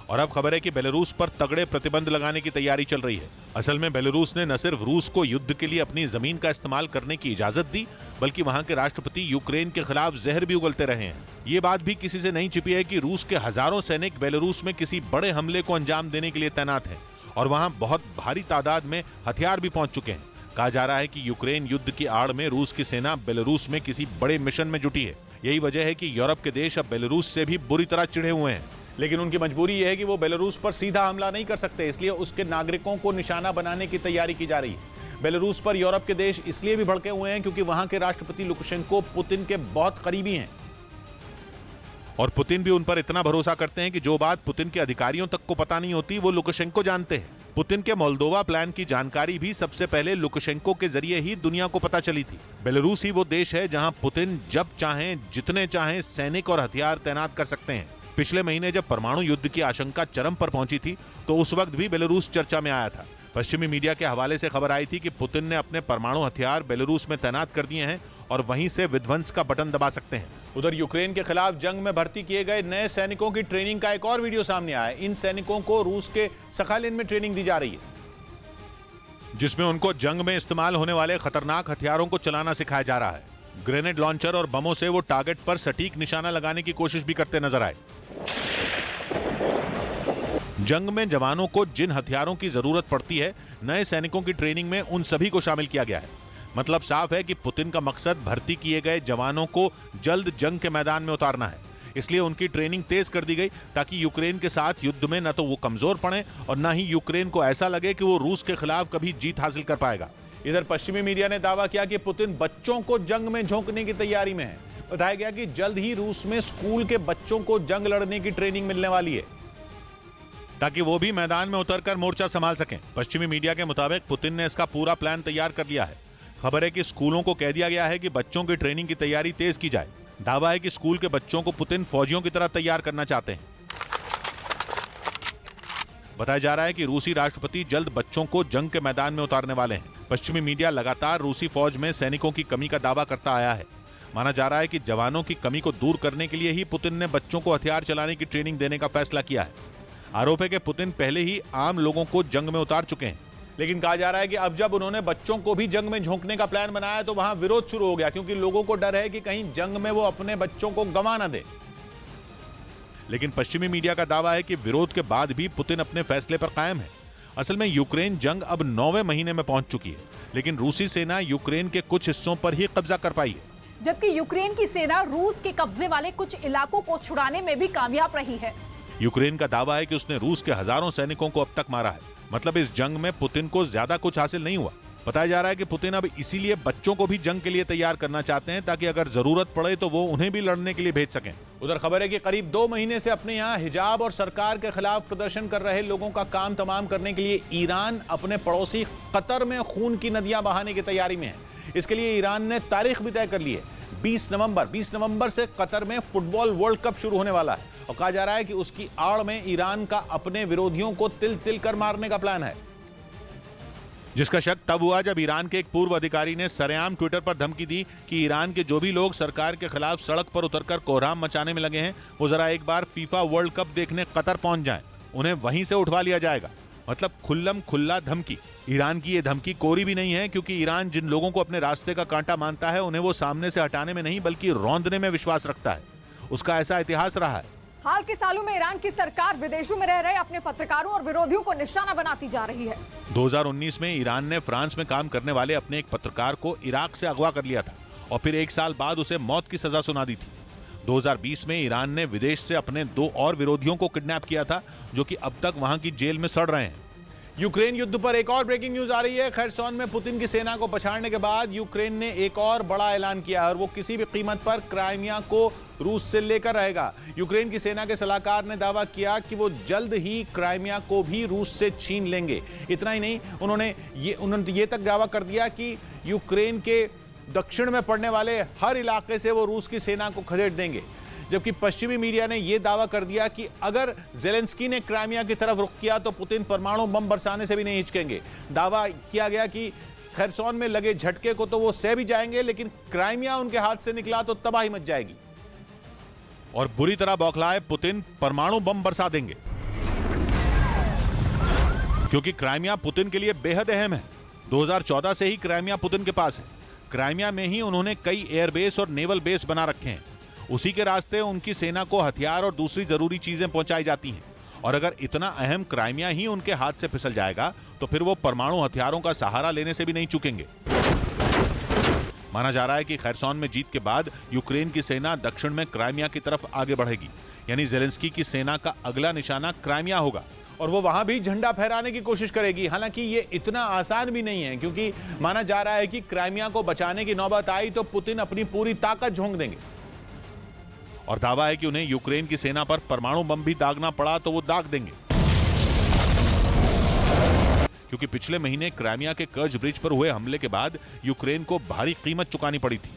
और अब खबर है कि बेलारूस पर तगड़े प्रतिबंध लगाने की तैयारी चल रही है। असल में बेलारूस ने न सिर्फ रूस को युद्ध के लिए अपनी जमीन का इस्तेमाल करने की इजाजत दी, बल्कि वहां के राष्ट्रपति यूक्रेन के खिलाफ जहर भी उगलते रहे हैं। ये बात भी किसी से नहीं छिपी है कि रूस के हजारों सैनिक बेलारूस में किसी बड़े हमले को अंजाम देने के लिए तैनात हैं और वहां बहुत भारी तादाद में हथियार भी पहुंच चुके हैं। कहा जा रहा है कि यूक्रेन युद्ध की आड़ में रूस की सेना बेलारूस में किसी बड़े मिशन में जुटी है। यही वजह है कि यूरोप के देश अब बेलारूस से भी बुरी तरह चिढ़े हुए हैं, लेकिन उनकी मजबूरी यह है कि वो बेलारूस पर सीधा हमला नहीं कर सकते, इसलिए उसके नागरिकों को निशाना बनाने की तैयारी की जा रही है। बेलारूस पर यूरोप के देश इसलिए भी भड़के हुए हैं क्योंकि वहां के राष्ट्रपति लुकाशेंको पुतिन के बहुत करीबी हैं और पुतिन भी उन पर इतना भरोसा करते हैं कि जो बात पुतिन के अधिकारियों तक को पता नहीं होती वो लुकाशेंको जानते हैं। पुतिन के मोल्दोवा प्लान की जानकारी भी सबसे पहले लुकाशेंको के जरिए ही दुनिया को पता चली थी। बेलारूस ही वो देश है जहां पुतिन जब चाहें, जितने चाहें सैनिक और हथियार तैनात कर सकते हैं। पिछले महीने जब परमाणु युद्ध की आशंका चरम पर पहुंची थी तो उस वक्त भी बेलारूस चर्चा में आया था। पश्चिमी मीडिया के हवाले से खबर आई थी कि पुतिन ने अपने परमाणु हथियार बेलारूस में तैनात कर दिए हैं और वहीं से विध्वंस का बटन दबा सकते हैं। उधर यूक्रेन के खिलाफ जंग में भर्ती किए गए नए सैनिकों की ट्रेनिंग का एक और वीडियो सामने आया है। इन सैनिकों को रूस के सखालिन में ट्रेनिंग दी जा रही है, जिसमें उनको जंग में इस्तेमाल होने वाले खतरनाक हथियारों को चलाना सिखाया जा रहा है। ग्रेनेड लॉन्चर और बमों से वो टारगेट पर सटीक निशाना लगाने की कोशिश भी करते नजर आए। जंग में जवानों को जिन हथियारों की जरूरत पड़ती है, नए सैनिकों की ट्रेनिंग में उन सभी को शामिल किया गया है। मतलब साफ है कि पुतिन का मकसद भर्ती किए गए जवानों को जल्द जंग के मैदान में उतारना है। इसलिए उनकी ट्रेनिंग तेज कर दी गई ताकि यूक्रेन के साथ युद्ध में न तो वो कमजोर पड़े और न ही यूक्रेन को ऐसा लगे कि वो रूस के खिलाफ कभी जीत हासिल कर पाएगा। इधर पश्चिमी मीडिया ने दावा किया कि पुतिन बच्चों को जंग में झोंकने की तैयारी में है। बताया गया कि जल्द ही रूस में स्कूल के बच्चों को जंग लड़ने की ट्रेनिंग मिलने वाली है ताकि वो भी मैदान में उतरकर मोर्चा संभाल सकें। पश्चिमी मीडिया के मुताबिक पुतिन ने इसका पूरा प्लान तैयार कर लिया है। खबर है कि स्कूलों को कह दिया गया है कि बच्चों की ट्रेनिंग की तैयारी तेज की जाए। दावा है कि स्कूल के बच्चों को पुतिन फौजियों की तरह तैयार करना चाहते हैं। बताया जा रहा है कि रूसी राष्ट्रपति जल्द बच्चों को जंग के मैदान में उतारने वाले हैं। पश्चिमी मीडिया लगातार रूसी फौज में सैनिकों की कमी का दावा करता आया है। माना जा रहा है कि जवानों की कमी को दूर करने के लिए ही पुतिन ने बच्चों को हथियार चलाने की ट्रेनिंग देने का फैसला किया है। आरोप है कि पुतिन पहले ही आम लोगों को जंग में उतार चुके हैं। लेकिन कहा जा रहा है कि अब जब उन्होंने बच्चों को भी जंग में झोंकने का प्लान बनाया तो वहां विरोध शुरू हो गया, क्योंकि लोगों को डर है कि कहीं जंग में वो अपने बच्चों को गंवा ना दे। लेकिन पश्चिमी मीडिया का दावा है कि विरोध के बाद भी पुतिन अपने फैसले पर कायम है। असल में यूक्रेन जंग अब 9वें महीने में पहुंच चुकी है, लेकिन रूसी सेना यूक्रेन के कुछ हिस्सों पर ही कब्जा कर पाई है, जबकि यूक्रेन की सेना रूस के कब्जे वाले कुछ इलाकों को छुड़ाने में भी कामयाब रही है। यूक्रेन का दावा है कि उसने रूस के हजारों सैनिकों को अब तक मारा है। मतलब इस जंग में पुतिन को ज्यादा कुछ हासिल नहीं हुआ। बताया जा रहा है कि पुतिन अब इसीलिए बच्चों को भी जंग के लिए तैयार करना चाहते हैं, ताकि अगर जरूरत पड़े तो वो उन्हें भी लड़ने के लिए भेज सकें। उधर खबर है कि करीब 2 महीने से अपने यहाँ हिजाब और सरकार के खिलाफ प्रदर्शन कर रहे लोगों का काम तमाम करने के लिए ईरान अपने पड़ोसी कतर में खून की नदियां बहाने की तैयारी में है। इसके लिए ईरान ने तारीख भी तय कर ली है। 20 नवंबर से कतर में फुटबॉल वर्ल्ड कप शुरू होने वाला है और कहा जा रहा है कि उसकी आड़ में ईरान का अपने विरोधियों को तिल तिल कर मारने का प्लान है, जिसका शक तब हुआ जब ईरान के एक पूर्व अधिकारी ने सरेआम ट्विटर पर धमकी दी कि ईरान के जो भी लोग सरकार के खिलाफ सड़क पर उतरकर कोहराम मचाने में लगे हैं, वो जरा एक बार फीफा वर्ल्ड कप देखने कतर पहुंच जाएं, उन्हें वहीं से उठवा लिया जाएगा। मतलब खुल्लम खुल्ला धमकी। ईरान की ये धमकी कोरी भी नहीं है, क्योंकि ईरान जिन लोगों को अपने रास्ते का कांटा मानता है, उन्हें वो सामने से हटाने में नहीं बल्कि रौंदने में विश्वास रखता है। उसका ऐसा इतिहास रहा है। हाल के सालों में ईरान की सरकार विदेशों में रह रहे अपने पत्रकारों और विरोधियों को निशाना बनाती जा रही है। 2019 में ईरान ने फ्रांस में काम करने वाले अपने एक पत्रकार को इराक से अगवा कर लिया था और फिर 1 साल बाद उसे मौत की सजा सुना दी थी। 2020 में ईरान ने विदेश से अपने 2 और विरोधियों को किडनैप किया था, जो कि अब तक वहां की जेल में सड़ रहे हैं। यूक्रेन युद्ध पर एक और ब्रेकिंग न्यूज आ रही है। खैरसोन में पुतिन की सेना को पछाड़ने के बाद यूक्रेन ने एक और बड़ा ऐलान किया है और वो किसी भी कीमत पर क्राइमिया को रूस से लेकर रहेगा। यूक्रेन की सेना के सलाहकार ने दावा किया कि वो जल्द ही क्राइमिया को भी रूस से छीन लेंगे। इतना ही नहीं, उन्होंने ये तक दावा कर दिया कि यूक्रेन के दक्षिण में पड़ने वाले हर इलाके से वो रूस की सेना को खदेड़ देंगे। जबकि पश्चिमी मीडिया ने यह दावा कर दिया कि अगर जेलेंस्की ने क्राइमिया की तरफ रुख किया तो पुतिन परमाणु बम बरसाने से भी नहीं हिचकेंगे। दावा किया गया कि खैरसोन में लगे झटके को तो वो सह भी जाएंगे, लेकिन क्राइमिया उनके हाथ से निकला तो तबाही मच जाएगी। और बुरी तरह बौखलाए पुतिन परमाणु बम बरसा देंगे, क्योंकि क्राइमिया पुतिन के लिए बेहद अहम है। 2014 से ही क्राइमिया पुतिन के पास है। क्राइमिया में ही उन्होंने कई एयरबेस और नेवल बेस बना रखे हैं। उसी के रास्ते उनकी सेना को हथियार और दूसरी जरूरी चीजें पहुंचाई जाती हैं। और अगर इतना अहम क्राइमिया ही उनके हाथ से फिसल जाएगा तो फिर वो परमाणु हथियारों का सहारा लेने से भी नहीं चूकेंगे। माना जा रहा है कि खैरसोन में जीत के बाद यूक्रेन की सेना दक्षिण में क्राइमिया की तरफ आगे बढ़ेगी, यानी जेलेंस्की की सेना का अगला निशाना क्राइमिया होगा और वो वहां भी झंडा फहराने की कोशिश करेगी। हालांकि ये इतना आसान भी नहीं है, क्योंकि माना जा रहा है कि क्राइमिया को बचाने की नौबत आई तो पुतिन अपनी पूरी ताकत झोंक देंगे। और दावा है कि उन्हें यूक्रेन की सेना पर परमाणु बम भी दागना पड़ा तो वो दाग देंगे, क्योंकि पिछले महीने क्राइमिया के कर्ज ब्रिज पर हुए हमले के बाद यूक्रेन को भारी कीमत चुकानी पड़ी थी।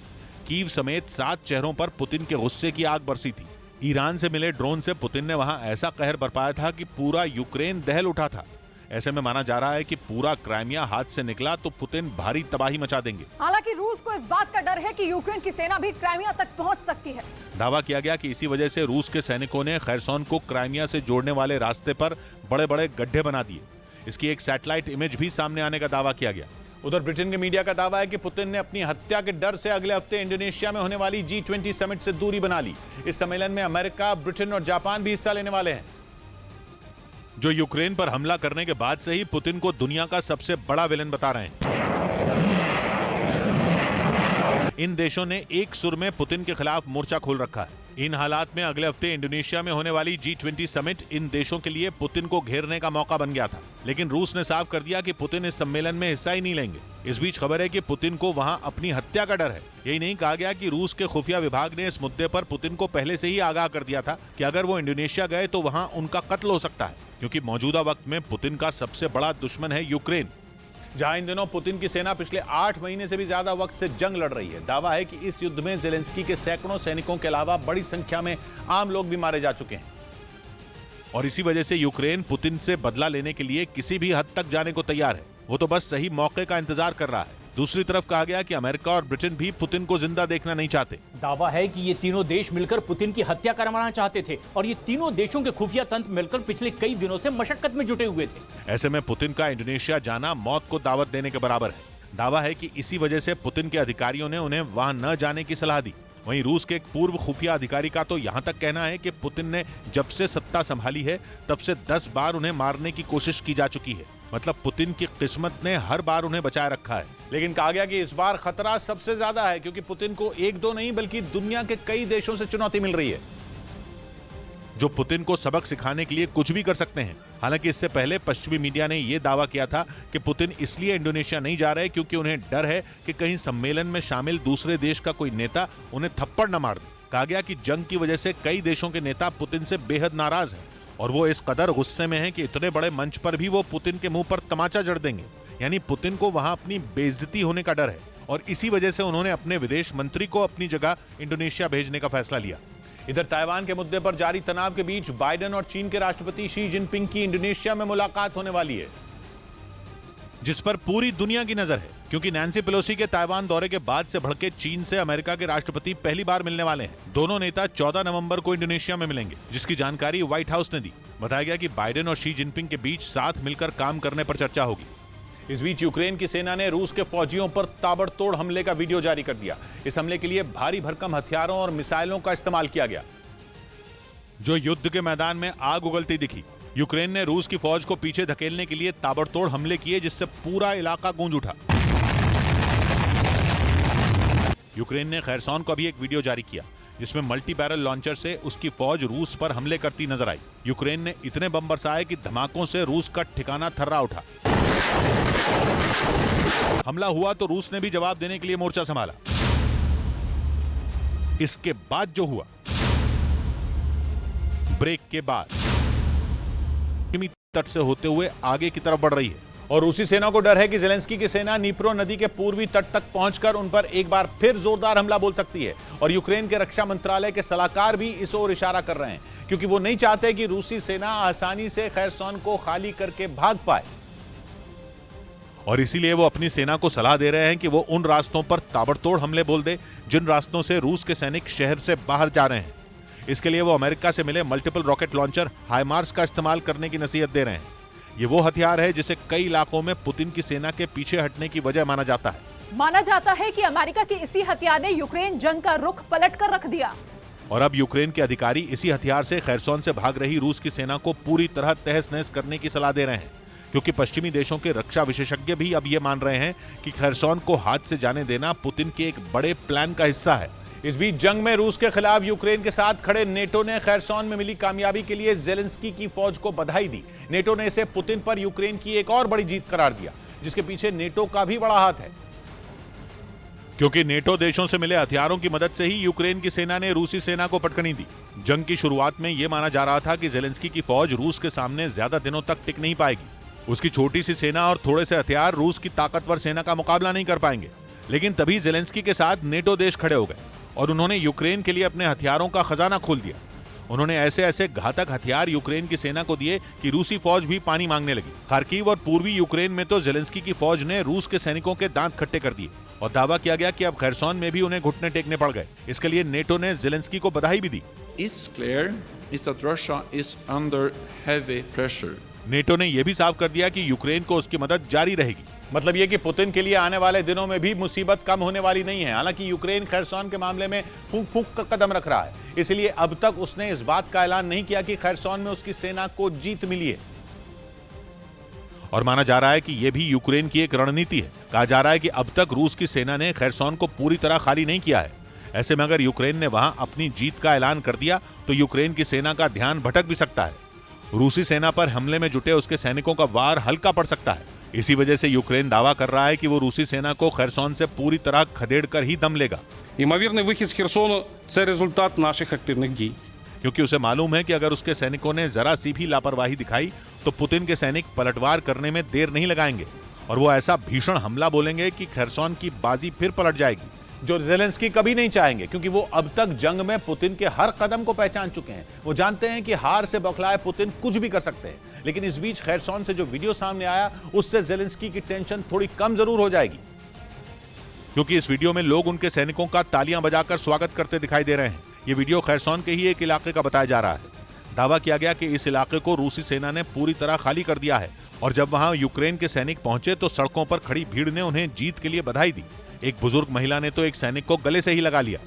कीव समेत 7 शहरों पर पुतिन के गुस्से की आग बरसी थी। ईरान से मिले ड्रोन से पुतिन ने वहां ऐसा कहर बरपाया था कि पूरा यूक्रेन दहल उठा था। ऐसे में माना जा रहा है कि पूरा क्राइमिया हाथ से निकला तो पुतिन भारी तबाही मचा देंगे। हालांकि रूस को इस बात का डर है कि यूक्रेन की सेना भी क्राइमिया तक पहुंच सकती है। दावा किया गया कि इसी वजह से रूस के सैनिकों ने खैरसोन को क्राइमिया से जोड़ने वाले रास्ते पर बड़े बड़े गड्ढे बना दिए। इसकी एक सैटेलाइट इमेज भी सामने आने का दावा किया गया। उधर ब्रिटेन के मीडिया का दावा है कि पुतिन ने अपनी हत्या के डर से अगले हफ्ते इंडोनेशिया में होने वाली G20 समिट से दूरी बना ली। इस सम्मेलन में अमेरिका, ब्रिटेन और जापान भी हिस्सा लेने वाले हैं, जो यूक्रेन पर हमला करने के बाद से ही पुतिन को दुनिया का सबसे बड़ा विलेन बता रहे हैं। इन देशों ने एक सुर में पुतिन के खिलाफ मोर्चा खोल रखा है। इन हालात में अगले हफ्ते इंडोनेशिया में होने वाली G20 समिट इन देशों के लिए पुतिन को घेरने का मौका बन गया था, लेकिन रूस ने साफ कर दिया कि पुतिन इस सम्मेलन में हिस्सा ही नहीं लेंगे। इस बीच खबर है कि पुतिन को वहां अपनी हत्या का डर है। यही नहीं, कहा गया कि रूस के खुफिया विभाग ने इस मुद्दे पर पुतिन को पहले से ही आगाह कर दिया था कि अगर वो इंडोनेशिया गए तो वहां उनका कत्ल हो सकता है, क्योंकि मौजूदा वक्त में पुतिन का सबसे बड़ा दुश्मन है यूक्रेन, जहां इन दिनों पुतिन की सेना पिछले 8 महीने से भी ज्यादा वक्त से जंग लड़ रही है। दावा है कि इस युद्ध में जेलेंस्की के सैकड़ों सैनिकों के अलावा बड़ी संख्या में आम लोग भी मारे जा चुके हैं। और इसी वजह से यूक्रेन पुतिन से बदला लेने के लिए किसी भी हद तक जाने को तैयार है। वो तो बस सही मौके का इंतजार कर रहा है। दूसरी तरफ कहा गया कि अमेरिका और ब्रिटेन भी पुतिन को जिंदा देखना नहीं चाहते। दावा है कि ये तीनों देश मिलकर पुतिन की हत्या करवाना चाहते थे और ये तीनों देशों के खुफिया तंत्र मिलकर पिछले कई दिनों से मशक्कत में जुटे हुए थे। ऐसे में पुतिन का इंडोनेशिया जाना मौत को दावत देने के बराबर है। दावा है कि इसी वजह से पुतिन के अधिकारियों ने उन्हें वहां न जाने की सलाह दी। वहीं रूस के एक पूर्व खुफिया अधिकारी का तो यहां तक कहना है कि पुतिन ने जब से सत्ता संभाली है तब से 10 बार उन्हें मारने की कोशिश की जा चुकी है। मतलब पुतिन की किस्मत ने हर बार उन्हें बचाए रखा है। लेकिन कहा गया कि इस बार खतरा सबसे ज्यादा है, क्योंकि पुतिन को एक दो नहीं बल्कि दुनिया के कई देशों से चुनौती मिल रही है, जो पुतिन को सबक सिखाने के लिए कुछ भी कर सकते हैं। हालांकि इससे पहले पश्चिमी मीडिया ने यह दावा किया था कि पुतिन इसलिए इंडोनेशिया नहीं जा रहे क्योंकि उन्हें डर है कि कहीं सम्मेलन में शामिल दूसरे देश का कोई नेता उन्हें थप्पड़ न मार दे। कहा गया कि जंग की वजह से कई देशों के नेता पुतिन से बेहद नाराज हैं और वो इस कदर गुस्से में हैं कि इतने बड़े मंच पर भी वो पुतिन के मुंह पर तमाचा जड़ देंगे। यानी पुतिन को वहां अपनी बेइज्जती होने का डर है और इसी वजह से उन्होंने अपने विदेश मंत्री को अपनी जगह इंडोनेशिया भेजने का फैसला लिया। इधर ताइवान के मुद्दे पर जारी तनाव के बीच बाइडेन और चीन के राष्ट्रपति शी जिनपिंग की इंडोनेशिया में मुलाकात होने वाली है, जिस पर पूरी दुनिया की नजर है, क्योंकि नैन्सी पेलोसी के ताइवान दौरे के बाद से भड़के चीन से अमेरिका के राष्ट्रपति पहली बार मिलने वाले हैं। दोनों नेता 14 नवंबर को इंडोनेशिया में मिलेंगे, जिसकी जानकारी व्हाइट हाउस ने दी। बताया गया कि बाइडेन और शी जिनपिंग के बीच साथ मिलकर काम करने पर चर्चा होगी। इस बीच यूक्रेन की सेना ने रूस के फौजियों पर ताबड़तोड़ हमले का वीडियो जारी कर दिया। इस हमले के लिए भारी भरकम हथियारों और मिसाइलों का इस्तेमाल किया गया, जो युद्ध के मैदान में आग उगलती दिखी। यूक्रेन ने रूस की फौज को पीछे धकेलने के लिए ताबड़तोड़ हमले किए, जिससे पूरा इलाका गूंज उठा। यूक्रेन ने खैरसॉन को भी एक वीडियो जारी किया, जिसमें मल्टी बैरल लॉन्चर से उसकी फौज रूस पर हमले करती नजर आई। यूक्रेन ने इतने बम बरसाए कि धमाकों से रूस का ठिकाना थर्रा उठा। हमला हुआ तो रूस ने भी जवाब देने के लिए मोर्चा संभाला। इसके बाद जो हुआ, ब्रेक के बाद तट से होते हुए आगे की तरफ बढ़ रही है और रूसी सेना को डर है कि जेलेंस्की की सेना नीप्रो नदी के पूर्वी तट तक पहुंचकर उन पर एक बार फिर जोरदार हमला बोल सकती है। और यूक्रेन के रक्षा मंत्रालय के सलाहकार भी इस ओर इशारा कर रहे हैं, क्योंकि वो नहीं चाहते कि रूसी सेना आसानी से खैरसॉन को खाली करके भाग पाए। और इसीलिए वो अपनी सेना को सलाह दे रहे हैं कि वो उन रास्तों पर ताबड़तोड़ हमले बोल दे जिन रास्तों से रूस के सैनिक शहर से बाहर जा रहे हैं। इसके लिए वो अमेरिका से मिले मल्टीपल रॉकेट लॉन्चर हाइमार्स का इस्तेमाल करने की नसीहत दे रहे हैं। ये वो हथियार है जिसे कई इलाकों में पुतिन की सेना के पीछे हटने की वजह माना जाता है। माना जाता है कि अमेरिका के इसी हथियार ने यूक्रेन जंग का रुख पलट कर रख दिया और अब यूक्रेन के अधिकारी इसी हथियार से खैरसॉन से भाग रही रूस की सेना को पूरी तरह तहस नहस करने की सलाह दे रहे हैं, क्योंकि पश्चिमी देशों के रक्षा विशेषज्ञ भी अब ये मान रहे हैं कि खैरसॉन को हाथ से जाने देना पुतिन के एक बड़े प्लान का हिस्सा है। इस बीच जंग में रूस के खिलाफ यूक्रेन के साथ खड़े नेटो ने खैरसॉन में मिली कामयाबी के लिए जेलेंस्की की फौज को बधाई दी। नेटो ने इसे पुतिन पर यूक्रेन की एक और बड़ी जीत करार दिया, जिसके पीछे नेटो का भी बड़ा हाथ है, क्योंकि नेटो देशों से मिले हथियारों की मदद से ही यूक्रेन की सेना ने रूसी सेना को पटकनी दी। जंग की शुरुआत में यह माना जा रहा था कि जेलेंस्की की फौज रूस के सामने ज्यादा दिनों तक टिक नहीं पाएगी। उसकी छोटी सी सेना और थोड़े से हथियार रूस की ताकतवर सेना का मुकाबला नहीं कर पाएंगे। लेकिन तभी जेलेंस्की के साथ नेटो देश खड़े हो गए और उन्होंने यूक्रेन के लिए अपने हथियारों का खजाना खोल दिया। उन्होंने ऐसे ऐसे घातक हथियार यूक्रेन की सेना को दिए कि रूसी फौज भी पानी मांगने लगी। खार्किव और पूर्वी यूक्रेन में तो जेलेंस्की की फौज ने रूस के सैनिकों के दांत खट्टे कर दिए और दावा किया गया कि अब खैरसॉन में भी उन्हें घुटने टेकने पड़ गए। इसके लिए नेटो ने जेलेंस्की को बधाई भी दी। It's clear is that Russia is under heavy pressure. NATO ने यह भी साफ कर दिया कि यूक्रेन को उसकी मदद जारी रहेगी। मतलब यह कि पुतिन के लिए आने वाले दिनों में भी मुसीबत कम होने वाली नहीं है। हालांकि यूक्रेन खैरसॉन के मामले में फूंक फूंक कर कदम रख रहा है, इसलिए अब तक उसने इस बात का ऐलान नहीं किया कि खैरसॉन में उसकी सेना को जीत मिली है। और माना जा रहा है कि यह भी यूक्रेन की एक रणनीति है। कहा जा रहा है कि अब तक रूस की सेना ने खैरसॉन को पूरी तरह खाली नहीं किया है। ऐसे में अगर यूक्रेन ने वहां अपनी जीत का ऐलान कर दिया तो यूक्रेन की सेना का ध्यान भटक भी सकता है। रूसी सेना पर हमले में जुटे उसके सैनिकों का वार हल्का पड़ सकता है। इसी वजह से यूक्रेन दावा कर रहा है कि वो रूसी सेना को खैरसॉन से पूरी तरह खदेड़कर ही दम लेगा। Ймовірний вихід з Херсону – це результат наших активних дій. क्योंकि उसे मालूम है कि अगर उसके सैनिकों ने जरा सी भी लापरवाही दिखाई तो पुतिन के सैनिक पलटवार करने में देर नहीं लगाएंगे और वो ऐसा भीषण हमला बोलेंगे कि खैरसॉन की बाजी फिर पलट जाएगी, जो जेलेंस्की कभी नहीं चाहेंगे, क्योंकि वो अब तक जंग में पुतिन के हर कदम को पहचान चुके हैं। वो जानते हैं कि हार से बौखलाए पुतिन कुछ भी कर सकते हैं। लेकिन इस बीच खैरसॉन से जो वीडियो सामने आया उससे जेलेंस्की की टेंशन थोड़ी कम जरूर हो जाएगी। क्योंकि इस वीडियो में लोग उनके सैनिकों का तालियां बजाकर स्वागत करते दिखाई दे रहे हैं। ये वीडियो खैरसॉन के ही एक इलाके का बताया जा रहा है। दावा किया गया कि इस इलाके को रूसी सेना ने पूरी तरह खाली कर दिया है और जब वहां यूक्रेन के सैनिक पहुंचे तो सड़कों पर खड़ी भीड़ ने उन्हें जीत के लिए बधाई दी। एक बुजुर्ग महिला ने तो एक सैनिक को गले से ही लगा लिया।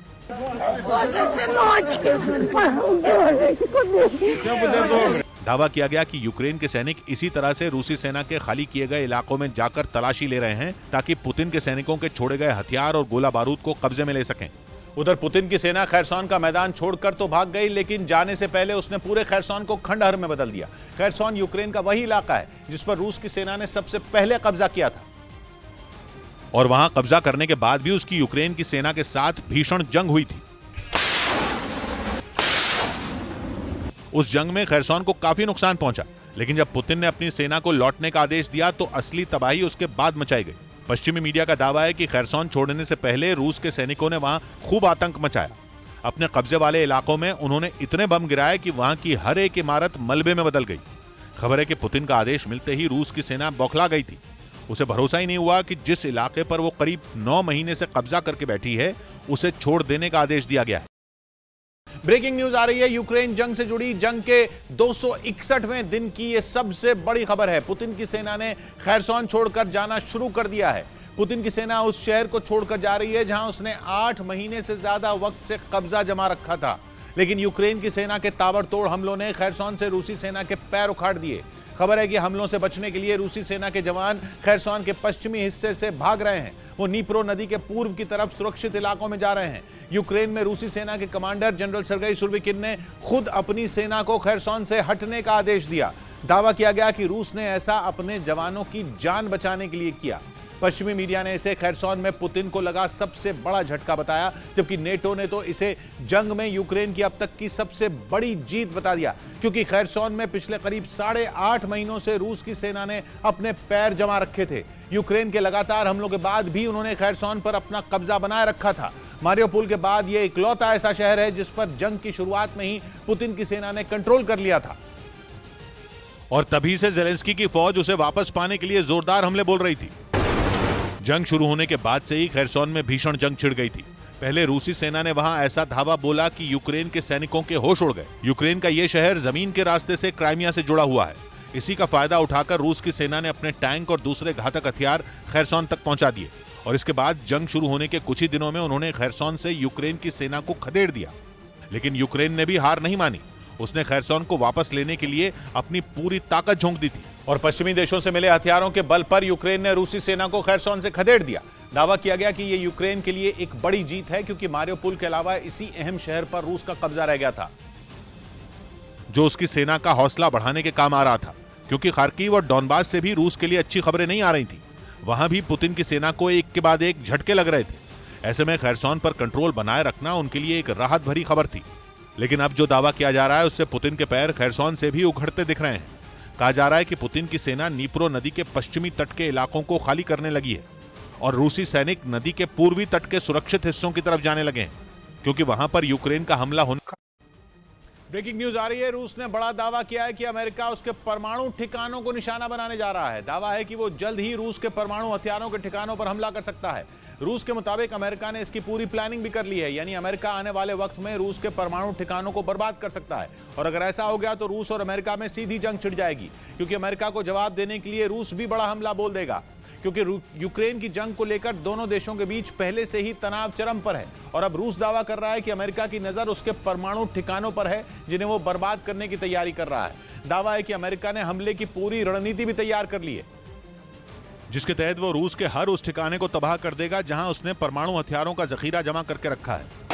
दावा किया गया कि यूक्रेन के सैनिक इसी तरह से रूसी सेना के खाली किए गए इलाकों में जाकर तलाशी ले रहे हैं ताकि पुतिन के सैनिकों के छोड़े गए हथियार और गोला बारूद को कब्जे में ले सकें। उधर पुतिन की सेना खैरसॉन का मैदान छोड़कर तो भाग गई, लेकिन जाने से पहले उसने पूरे खैरसॉन को खंडहर में बदल दिया। खैरसॉन यूक्रेन का वही इलाका है जिस पर रूस की सेना ने सबसे पहले कब्जा किया था और वहां कब्जा करने के बाद भी उसकी यूक्रेन की सेना के साथ भीषण जंग हुई थी। उस जंग में खैरसॉन को काफी नुकसान पहुंचा, लेकिन जब पुतिन ने अपनी सेना को लौटने का आदेश दिया तो असली तबाही उसके बाद मचाई गई। पश्चिमी मीडिया का दावा है कि खैरसॉन छोड़ने से पहले रूस के सैनिकों ने वहां खूब आतंक मचाया। अपने कब्जे वाले इलाकों में उन्होंने इतने बम गिराए कि वहां की हर एक इमारत मलबे में बदल गई। खबर है कि पुतिन का आदेश मिलते ही रूस की सेना बौखला गई थी। उसे भरोसा ही नहीं हुआ कि जिस इलाके पर वो करीब 9 महीने से कब्जा करके बैठी है उसे छोड़ देने का आदेश दिया गया है। ब्रेकिंग न्यूज आ रही है यूक्रेन जंग से जुड़ी। जंग के 261वें दिन की यह सबसे बड़ी खबर है। पुतिन की सेना ने खैरसॉन छोड़कर जाना शुरू कर दिया है। पुतिन की सेना उस शहर को छोड़कर जा रही है जहां उसने 8 महीने से ज्यादा वक्त से कब्जा जमा रखा था, लेकिन यूक्रेन की सेना के ताबड़तोड़ हमलों ने खैरसॉन से रूसी सेना के पैर उखाड़ दिए। खबर है कि हमलों से बचने के लिए रूसी सेना के जवान खैरसॉन के पश्चिमी हिस्से से भाग रहे हैं। वो नीप्रो नदी के पूर्व की तरफ सुरक्षित इलाकों में जा रहे हैं। यूक्रेन में रूसी सेना के कमांडर जनरल सर्गेई सुरोविकिन ने खुद अपनी सेना को खैरसॉन से हटने का आदेश दिया। दावा किया गया कि रूस ने ऐसा अपने जवानों की जान बचाने के लिए किया। पश्चिमी मीडिया ने इसे खैरसॉन में पुतिन को लगा सबसे बड़ा झटका बताया, जबकि नेटो ने तो इसे जंग में यूक्रेन की अब तक की सबसे बड़ी जीत बता दिया, क्योंकि खैरसॉन में पिछले करीब 8.5 महीनों से रूस की सेना ने अपने पैर जमा रखे थे। यूक्रेन के लगातार हमलों के बाद भी उन्होंने खैरसॉन पर अपना कब्जा बनाए रखा था। मारियोपोल के बाद यह इकलौता ऐसा शहर है जिस पर जंग की शुरुआत में ही पुतिन की सेना ने कंट्रोल कर लिया था। और तभी से ज़ेलेंस्की की फौज उसे वापस पाने के लिए जोरदार हमले बोल रही थी। जंग शुरू होने के बाद से ही खैरसॉन में भीषण जंग छिड़ गई थी। पहले रूसी सेना ने वहां ऐसा धावा बोला कि यूक्रेन के सैनिकों के होश उड़ गए। यूक्रेन का यह शहर जमीन के रास्ते से क्राइमिया से जुड़ा हुआ है। इसी का फायदा उठाकर रूस की सेना ने अपने टैंक और दूसरे घातक हथियार खैरसॉन तक पहुंचा दिए और इसके बाद जंग शुरू होने के कुछ ही दिनों में उन्होंने खैरसॉन से यूक्रेन की सेना को खदेड़ दिया। लेकिन यूक्रेन ने भी हार नहीं मानी। उसने खैरसॉन को वापस लेने के लिए अपनी पूरी ताकत झोंक दी थी और पश्चिमी देशों से मिले हथियारों के बल पर यूक्रेन ने रूसी सेना को खैरसॉन से खदेड़ दिया। दावा किया गया कि यह यूक्रेन के लिए एक बड़ी जीत है, क्योंकि मारियोपोल के अलावा इसी अहम शहर पर रूस का कब्जा रह गया था, जो उसकी सेना का हौसला बढ़ाने के काम आ रहा था। क्योंकि खार्किव और डॉनबास से भी रूस के लिए अच्छी खबरें नहीं आ रही थी। वहां भी पुतिन की सेना को एक के बाद एक झटके लग रहे थे। ऐसे में खैरसॉन पर कंट्रोल बनाए रखना उनके लिए एक राहत भरी खबर थी। लेकिन अब जो दावा किया जा रहा है उससे पुतिन के पैर खैरसॉन से भी उखड़ते दिख रहे हैं। कहा जा रहा है कि पुतिन की सेना नीप्रो नदी के पश्चिमी तट के इलाकों को खाली करने लगी है और रूसी सैनिक नदी के पूर्वी तट के सुरक्षित हिस्सों की तरफ जाने लगे हैं, क्योंकि वहां पर यूक्रेन का हमला होने। ब्रेकिंग न्यूज आ रही है। रूस ने बड़ा दावा किया है कि अमेरिका उसके परमाणु ठिकानों को निशाना बनाने जा रहा है। दावा है कि वो जल्द ही रूस के परमाणु हथियारों के ठिकानों पर हमला कर सकता है। रूस के मुताबिक अमेरिका ने इसकी पूरी प्लानिंग भी कर ली है, यानी अमेरिका आने वाले वक्त में रूस के परमाणु ठिकानों को बर्बाद कर सकता है। और अगर ऐसा हो गया तो रूस और अमेरिका में सीधी जंग छिड़ जाएगी, क्योंकि अमेरिका को जवाब देने के लिए रूस भी बड़ा हमला बोल देगा। क्योंकि यूक्रेन की जंग को लेकर दोनों देशों के बीच पहले से ही तनाव चरम पर है और अब रूस दावा कर रहा है कि अमेरिका की नजर उसके परमाणु ठिकानों पर है, जिन्हें वो बर्बाद करने की तैयारी कर रहा है। दावा है कि अमेरिका ने हमले की पूरी रणनीति भी तैयार कर ली है, जिसके तहत वो रूस के हर उस ठिकाने को तबाह कर देगा जहां उसने परमाणु हथियारों का जखीरा जमा करके रखा है।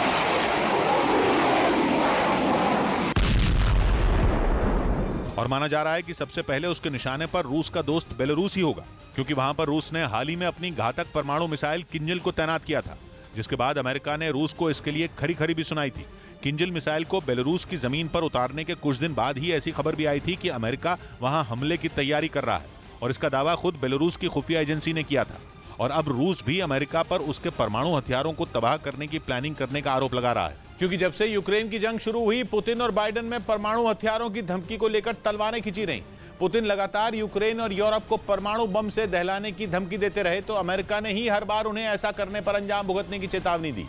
और माना जा रहा है कि सबसे पहले उसके निशाने पर रूस का दोस्त बेलारूस ही होगा, क्योंकि वहां पर रूस ने हाल ही में अपनी घातक परमाणु मिसाइल किंजल को तैनात किया था, जिसके बाद अमेरिका ने रूस को इसके लिए खरी खरी भी सुनाई थी। किंजल मिसाइल को बेलारूस की जमीन पर उतारने के कुछ दिन बाद ही ऐसी खबर भी आई थी कि अमेरिका वहां हमले की तैयारी कर रहा है और इसका दावा खुद बेलारूस की खुफिया एजेंसी ने किया था। और अब रूस भी अमेरिका पर उसके परमाणु हथियारों को तबाह करने की प्लानिंग करने का आरोप लगा रहा है, क्योंकि जब से यूक्रेन की जंग शुरू हुई पुतिन और बाइडेन में परमाणु हथियारों की धमकी को लेकर तलवारें खिंची रहीं। पुतिन लगातार यूक्रेन और यूरोप को परमाणु बम से दहलाने की धमकी देते रहे तो अमेरिका ने ही हर बार उन्हें ऐसा करने पर अंजाम भुगतने की चेतावनी दी।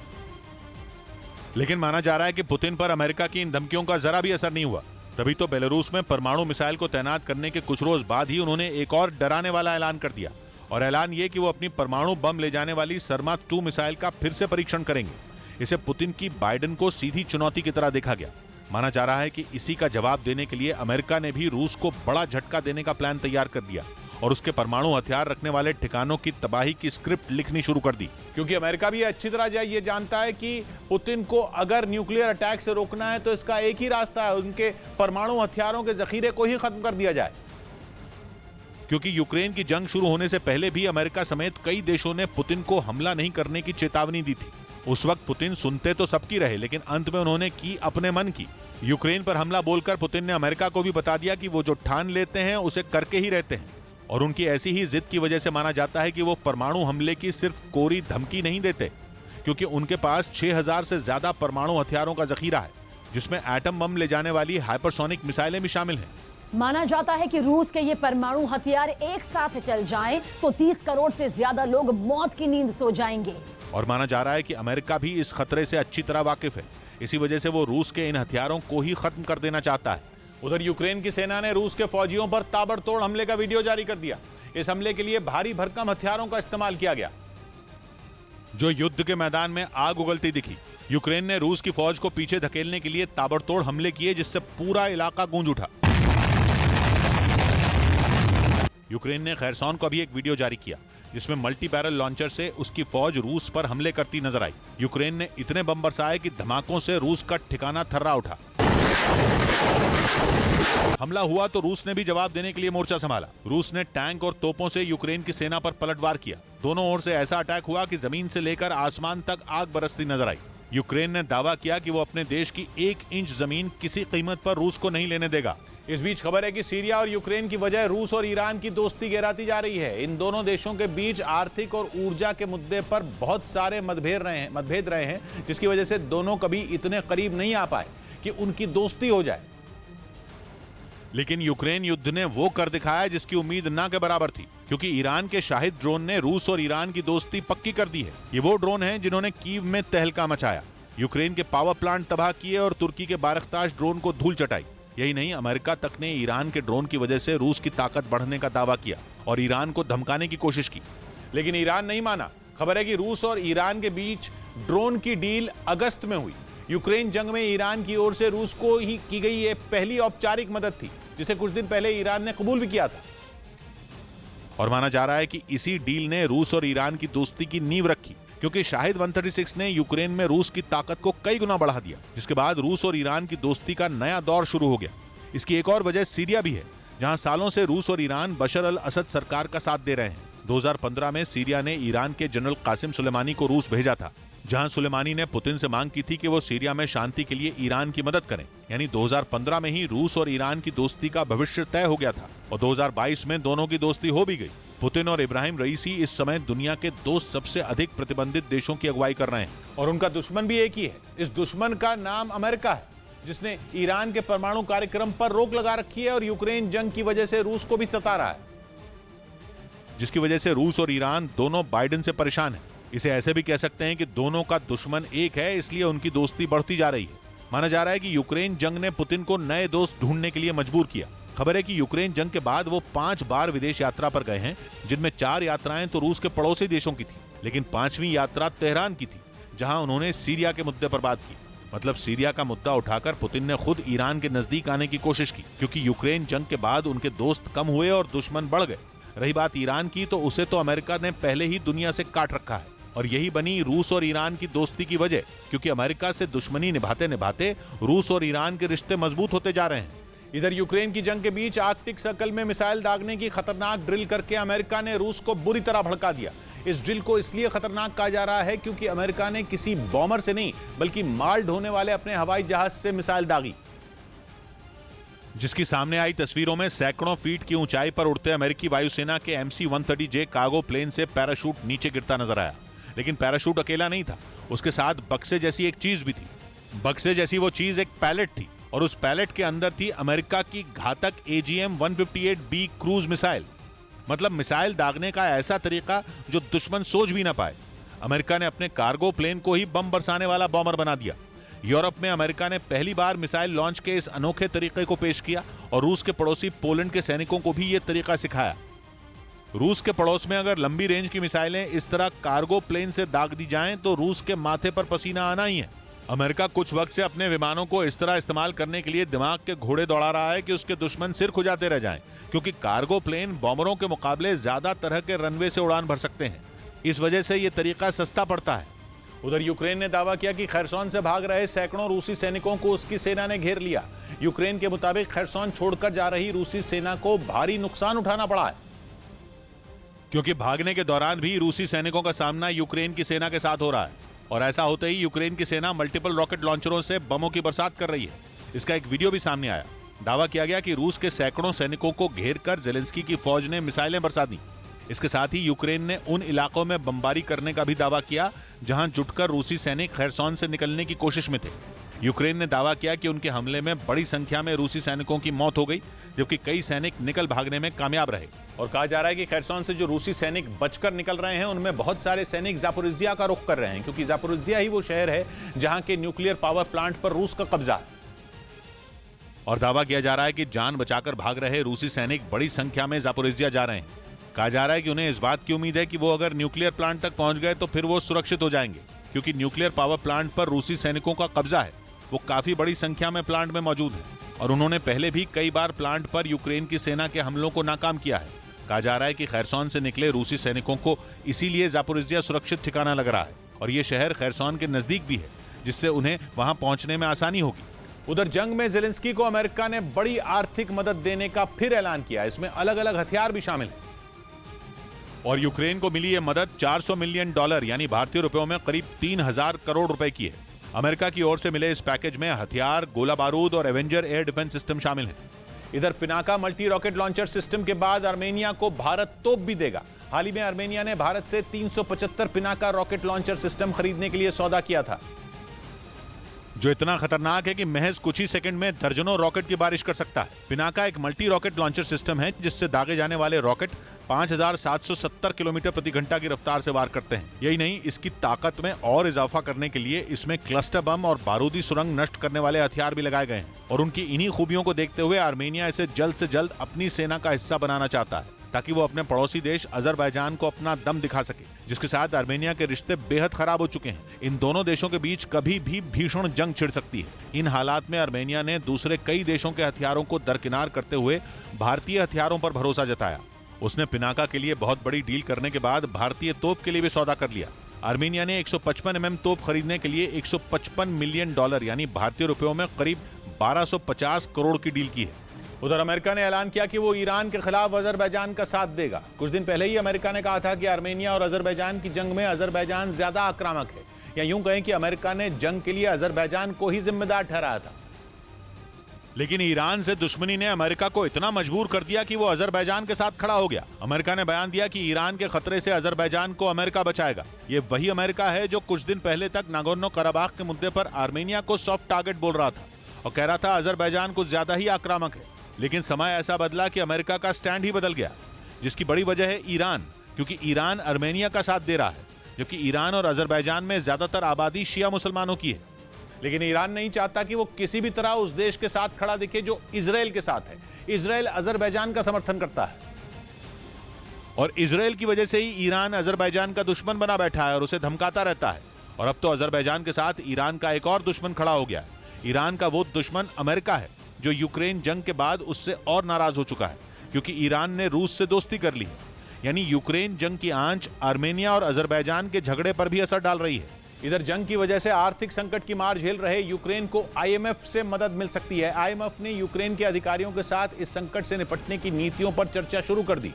लेकिन माना जा रहा है कि पुतिन पर अमेरिका की इन धमकियों का जरा भी असर नहीं हुआ। तभी तो बेलारूस में परमाणु मिसाइल को तैनात करने के कुछ रोज बाद ही उन्होंने एक और डराने वाला ऐलान कर दिया, और ऐलान ये कि वो अपनी परमाणु बम ले जाने वाली सर्मा 2 मिसाइल का फिर से परीक्षण करेंगे। इसे पुतिन की बाइडेन को सीधी चुनौती की तरह देखा गया। माना जा रहा है कि इसी का जवाब देने के लिए अमेरिका ने भी रूस को बड़ा झटका देने का प्लान तैयार कर दिया और उसके परमाणु हथियार रखने वाले ठिकानों की तबाही की स्क्रिप्ट लिखनी शुरू कर दी। क्योंकि अमेरिका भी अच्छी तरह ये जानता है कि पुतिन को अगर न्यूक्लियर अटैक से रोकना है तो इसका एक ही रास्ता है, उनके परमाणु हथियारों के जखीरे को ही खत्म कर दिया जाए। क्योंकि यूक्रेन की जंग शुरू होने से पहले भी अमेरिका समेत कई देशों ने पुतिन को हमला नहीं करने की चेतावनी दी थी। उस वक्त पुतिन सुनते तो सबकी रहे, लेकिन अंत में उन्होंने की अपने मन की। यूक्रेन पर हमला बोलकर पुतिन ने अमेरिका को भी बता दिया कि वो जो ठान लेते हैं उसे करके ही रहते हैं, और उनकी ऐसी ही जिद की वजह से माना जाता है कि वो परमाणु हमले की सिर्फ कोरी धमकी नहीं देते, क्योंकि उनके पास 6000 से ज्यादा परमाणु हथियारों का जखीरा है, जिसमें एटम बम ले जाने वाली हाइपरसोनिक मिसाइलें भी शामिल हैं। माना जाता है कि रूस के ये परमाणु हथियार एक साथ चल जाएं तो 30 करोड़ से ज्यादा लोग मौत की नींद सो जाएंगे। और माना जा रहा है कि अमेरिका भी इस खतरे से अच्छी तरह वाकिफ है। इसी वजह से वो रूस के इन हथियारों को ही खत्म कर देना चाहता है। उधर यूक्रेन की सेना ने रूस के फौजियों पर ताबड़तोड़ हमले का वीडियो जारी कर दिया। इस हमले के लिए भारी भरकम हथियारों का इस्तेमाल किया गया, जो युद्ध के मैदान में आग उगलती दिखी। यूक्रेन ने रूस की फौज को पीछे धकेलने के लिए ताबड़तोड़ हमले किए, जिससे पूरा इलाका गूंज उठा। यूक्रेन ने खैरसॉन को भी एक वीडियो जारी किया, जिसमें मल्टी बैरल लॉन्चर से उसकी फौज रूस पर हमले करती नजर आई। यूक्रेन ने इतने बम बरसाए कि धमाकों से रूस का ठिकाना थर्रा उठा। हमला हुआ तो रूस ने भी जवाब देने के लिए मोर्चा संभाला। रूस ने टैंक और तोपों से यूक्रेन की सेना पर पलटवार किया। दोनों ओर से ऐसा अटैक हुआ कि जमीन से लेकर आसमान तक आग बरसती नजर आई। यूक्रेन ने दावा किया कि वो अपने देश की 1 इंच जमीन किसी कीमत पर रूस को नहीं लेने देगा। इस बीच खबर है कि सीरिया और यूक्रेन की वजह रूस और ईरान की दोस्ती गहराती जा रही है। इन दोनों देशों के बीच आर्थिक और ऊर्जा के मुद्दे पर बहुत सारे मतभेद रहे हैं, जिसकी वजह से दोनों कभी इतने करीब नहीं आ पाए कि उनकी दोस्ती हो जाए। लेकिन यूक्रेन युद्ध ने वो कर दिखाया जिसकी उम्मीद ना के बराबर थी, क्योंकि ईरान के शाहिद ड्रोन ने रूस और ईरान की दोस्ती पक्की कर दी है। ये वो ड्रोन हैं जिन्होंने कीव में तहलका मचाया, यूक्रेन के पावर प्लांट तबाह किए और तुर्की के बारख्ताश ड्रोन को धूल चटाई। यही नहीं, अमेरिका तक ने ईरान के ड्रोन की वजह से रूस की ताकत बढ़ने का दावा किया और ईरान को धमकाने की कोशिश की। लेकिन ईरान नहीं माना। खबर है कि रूस और ईरान के बीच ड्रोन की डील अगस्त में हुई। यूक्रेन जंग में ईरान की ओर से रूस को ही की गई ये पहली औपचारिक मदद थी, जिसे कुछ दिन पहले ईरान ने कबूल भी किया था। और माना जा रहा है कि इसी डील ने रूस और ईरान की दोस्ती की नींव रखी, क्योंकि शाहिद 136 ने यूक्रेन में रूस की ताकत को कई गुना बढ़ा दिया, जिसके बाद रूस और ईरान की दोस्ती का नया दौर शुरू हो गया। इसकी एक और वजह सीरिया भी है, जहां सालों से रूस और ईरान बशर अल असद सरकार का साथ दे रहे हैं। 2015 में सीरिया ने ईरान के जनरल कासिम सुलेमानी को रूस भेजा था, जहां सुलेमानी ने पुतिन से मांग की थी कि वो सीरिया में शांति के लिए ईरान की मदद करें। यानी 2015 में ही रूस और ईरान की दोस्ती का भविष्य तय हो गया था और 2022 में दोनों की दोस्ती हो भी गई। पुतिन और इब्राहिम रईसी इस समय दुनिया के 2 सबसे अधिक प्रतिबंधित देशों की अगुवाई कर रहे हैं, और उनका दुश्मन भी एक ही है। इस दुश्मन का नाम अमेरिका है, जिसने ईरान के परमाणु कार्यक्रम पर रोक लगा रखी है और यूक्रेन जंग की वजह से रूस को भी सता रहा है, जिसकी वजह से रूस और ईरान दोनों बाइडेन से परेशान हैं। इसे ऐसे भी कह सकते हैं कि दोनों का दुश्मन एक है, इसलिए उनकी दोस्ती बढ़ती जा रही है। माना जा रहा है कि यूक्रेन जंग ने पुतिन को नए दोस्त ढूंढने के लिए मजबूर किया। खबर है कि यूक्रेन जंग के बाद वो 5 बार विदेश यात्रा पर गए हैं, जिनमें 4 यात्राएं तो रूस के पड़ोसी देशों की थी, लेकिन 5वीं यात्रा तेहरान की थी, जहां उन्होंने सीरिया के मुद्दे पर बात की। मतलब सीरिया का मुद्दा उठाकर पुतिन ने खुद ईरान के नजदीक आने की कोशिश की, क्योंकि यूक्रेन जंग के बाद उनके दोस्त कम हुए और दुश्मन बढ़ गए। रही बात ईरान की, तो उसे तो अमेरिका ने पहले ही दुनिया से काट रखा है, और यही बनी रूस और ईरान की दोस्ती की वजह, क्योंकि अमेरिका से दुश्मनी निभाते निभाते रूस और ईरान के रिश्ते मजबूत होते जा रहे हैं। इधर यूक्रेन की जंग के बीच आर्कटिक सर्कल में मिसाइल दागने की खतरनाक ड्रिल करके अमेरिका ने रूस को बुरी तरह भड़का दिया। इस ड्रिल को इसलिए खतरनाक कहा जा रहा है क्योंकि अमेरिका ने किसी बॉमर से नहीं, बल्कि माल ढोने वाले अपने हवाई जहाज से मिसाइल दागी, जिसकी सामने आई तस्वीरों में सैकड़ों फीट की ऊंचाई पर उड़ते अमेरिकी वायुसेना के MC-130J कार्गो प्लेन से पैराशूट नीचे गिरता नजर आया। लेकिन पैराशूट अकेला नहीं था, उसके साथ बक्से जैसी एक चीज भी थी। बक्से जैसी वो चीज एक पैलेट थी, और उस पैलेट के अंदर थी अमेरिका की घातक AGM-158B क्रूज मिसाइल। मतलब मिसाइल दागने का ऐसा तरीका जो दुश्मन सोच भी ना पाए। अमेरिका ने अपने कार्गो प्लेन को ही बम बरसाने वाला बॉम्बर बना दिया। यूरोप में अमेरिका ने पहली बार मिसाइल लॉन्च के इस अनोखे तरीके को पेश किया और रूस के पड़ोसी पोलैंड के सैनिकों को भी यह तरीका सिखाया। रूस के पड़ोस में अगर लंबी रेंज की मिसाइलें इस तरह कार्गो प्लेन से दाग दी जाएं तो रूस के माथे पर पसीना आना ही है। अमेरिका कुछ वक्त से अपने विमानों को इस तरह इस्तेमाल करने के लिए दिमाग के घोड़े दौड़ा रहा है कि उसके दुश्मन सिर खुजाते रह जाएं, क्योंकि कार्गो प्लेन बॉम्बरों के मुकाबले ज्यादा तरह के रनवे से उड़ान भर सकते हैं। इस वजह से यह तरीका सस्ता पड़ता है। उधर यूक्रेन ने दावा किया कि खैरसोन से भाग रहे सैकड़ों रूसी सैनिकों को उसकी सेना ने घेर लिया। यूक्रेन के मुताबिक खैरसोन छोड़कर जा रही रूसी सेना को भारी नुकसान उठाना पड़ा है, क्योंकि भागने के दौरान भी रूसी सैनिकों का सामना यूक्रेन की सेना के साथ हो रहा है। और ऐसा होते ही यूक्रेन की सेना मल्टीपल रॉकेट लॉन्चरों से बमों की बरसात कर रही है। इसका एक वीडियो भी सामने आया। दावा किया गया कि रूस के सैकड़ों सैनिकों को घेरकर जेलेंस्की की फौज ने मिसाइलें बरसा दी। इसके साथ ही यूक्रेन ने उन इलाकों में बमबारी करने का भी दावा किया जहां जुटकर रूसी सैनिक खैरसोन से निकलने की कोशिश में थे। यूक्रेन ने दावा किया कि उनके हमले में बड़ी संख्या में रूसी सैनिकों की मौत हो गई, जबकि कई सैनिक निकल भागने में कामयाब रहे। और कहा जा रहा है कि खैरसोन से जो रूसी सैनिक बचकर निकल रहे हैं उनमें बहुत सारे सैनिक जापोरिजिया का रुख कर रहे हैं, क्योंकि जापोरिजिया ही वो शहर है जहां के न्यूक्लियर पावर प्लांट पर रूस का कब्जा है। और दावा किया जा रहा है कि जान बचाकर भाग रहे रूसी सैनिक बड़ी संख्या में जापोरिजिया जा रहे हैं। कहा जा रहा है कि उन्हें इस बात की उम्मीद है कि वो अगर न्यूक्लियर प्लांट तक पहुंच गए तो फिर वो सुरक्षित हो जाएंगे, क्योंकि न्यूक्लियर पावर प्लांट पर रूसी सैनिकों का कब्जा है। वो काफी बड़ी संख्या में प्लांट में मौजूद है और उन्होंने पहले भी कई बार प्लांट पर यूक्रेन की सेना के हमलों को नाकाम किया है। कहा जा रहा है कि खैरसोन से निकले रूसी सैनिकों को इसीलिए जापोरिजिया सुरक्षित ठिकाना लग रहा है और ये शहर खैरसोन के नजदीक भी है, जिससे उन्हें वहां पहुंचने में आसानी होगी। उधर जंग में जेलेंस्की को अमेरिका ने बड़ी आर्थिक मदद देने का फिर ऐलान किया। इसमें अलग अलग हथियार भी शामिल हैं। और यूक्रेन को मिली यह मदद $400 मिलियन यानी भारतीय रुपयों में करीब 3000 करोड़ रुपए की है। अमेरिका की ओर से मिले इस पैकेज में हथियार, गोला बारूद और एवेंजर एयर डिफेंस सिस्टम शामिल हैं। इधर Pinaka multi rocket launcher system के बाद आर्मेनिया को भारत तोप भी देगा। हाल ही में आर्मेनिया ने भारत से 375 पिनाका रॉकेट लॉन्चर सिस्टम खरीदने के लिए सौदा किया था, जो इतना खतरनाक है कि महज कुछ ही सेकंड में दर्जनों रॉकेट की बारिश कर सकता है। पिनाका एक मल्टी रॉकेट लॉन्चर सिस्टम है जिससे दागे जाने वाले रॉकेट 5770 किलोमीटर प्रति घंटा की रफ्तार से वार करते हैं। यही नहीं, इसकी ताकत में और इजाफा करने के लिए इसमें क्लस्टर बम और बारूदी सुरंग नष्ट करने वाले हथियार भी लगाए गए हैं। और उनकी इन्हीं खूबियों को देखते हुए आर्मेनिया इसे जल्द से जल्द अपनी सेना का हिस्सा बनाना चाहता है, ताकि वो अपने पड़ोसी देश अजरबैजान को अपना दम दिखा सके, जिसके साथ आर्मेनिया के रिश्ते बेहद खराब हो चुके हैं। इन दोनों देशों के बीच कभी भी भीषण जंग छिड़ सकती है। इन हालात में आर्मेनिया ने दूसरे कई देशों के हथियारों को दरकिनार करते हुए भारतीय हथियारों पर भरोसा जताया। उसने पिनाका के लिए बहुत बड़ी डील करने के बाद भारतीय तोप के लिए भी सौदा कर लिया। आर्मेनिया ने 155 mm तोप खरीदने के लिए $155 मिलियन यानी भारतीय रुपयों में करीब 1250 करोड़ की डील की है। उधर अमेरिका ने ऐलान किया कि वो ईरान के खिलाफ अजरबैजान का साथ देगा। कुछ दिन पहले ही अमेरिका ने कहा था कि आर्मेनिया और अजरबैजान की जंग में अजरबैजान ज्यादा आक्रामक है, या यूं कहें कि अमेरिका ने जंग के लिए अजरबैजान को ही जिम्मेदार ठहराया था। लेकिन ईरान से दुश्मनी ने अमेरिका को इतना मजबूर कर दिया कि वो अजरबैजान के साथ खड़ा हो गया। अमेरिका ने बयान दिया कि ईरान के खतरे से अजरबैजान को अमेरिका बचाएगा। ये वही अमेरिका है जो कुछ दिन पहले तक नागोर्नो कराबाख के मुद्दे पर आर्मेनिया को सॉफ्ट टारगेट बोल रहा था और कह रहा था अजरबैजान कुछ ज्यादा ही आक्रामक है। लेकिन समय ऐसा बदला कि अमेरिका का स्टैंड ही बदल गया, जिसकी बड़ी वजह है ईरान, क्योंकि ईरान आर्मेनिया का साथ दे रहा है, जबकि ईरान और अजरबैजान में ज्यादातर आबादी शिया मुसलमानों की है। लेकिन ईरान नहीं चाहता कि वो किसी भी तरह उस देश के साथ खड़ा दिखे जो इजराइल के साथ है। इजराइल अजरबैजान का समर्थन करता है और इजराइल की वजह से ही ईरान अजरबैजान का दुश्मन बना बैठा है और उसे धमकाता रहता है। और अब तो अजरबैजान के साथ ईरान का एक और दुश्मन खड़ा हो गया है। ईरान का वो दुश्मन अमेरिका है जो यूक्रेन जंग के बाद उससे और नाराज हो चुका है, क्योंकि ईरान ने रूस से दोस्ती कर ली। यानी यूक्रेन जंग की आंच आर्मेनिया और अजरबैजान के झगड़े पर भी असर डाल रही है। इधर जंग की वजह से आर्थिक संकट की मार झेल रहे यूक्रेन को आईएमएफ से मदद मिल सकती है। आईएमएफ ने यूक्रेन के अधिकारियों के साथ इस संकट से निपटने की नीतियों पर चर्चा शुरू कर दी,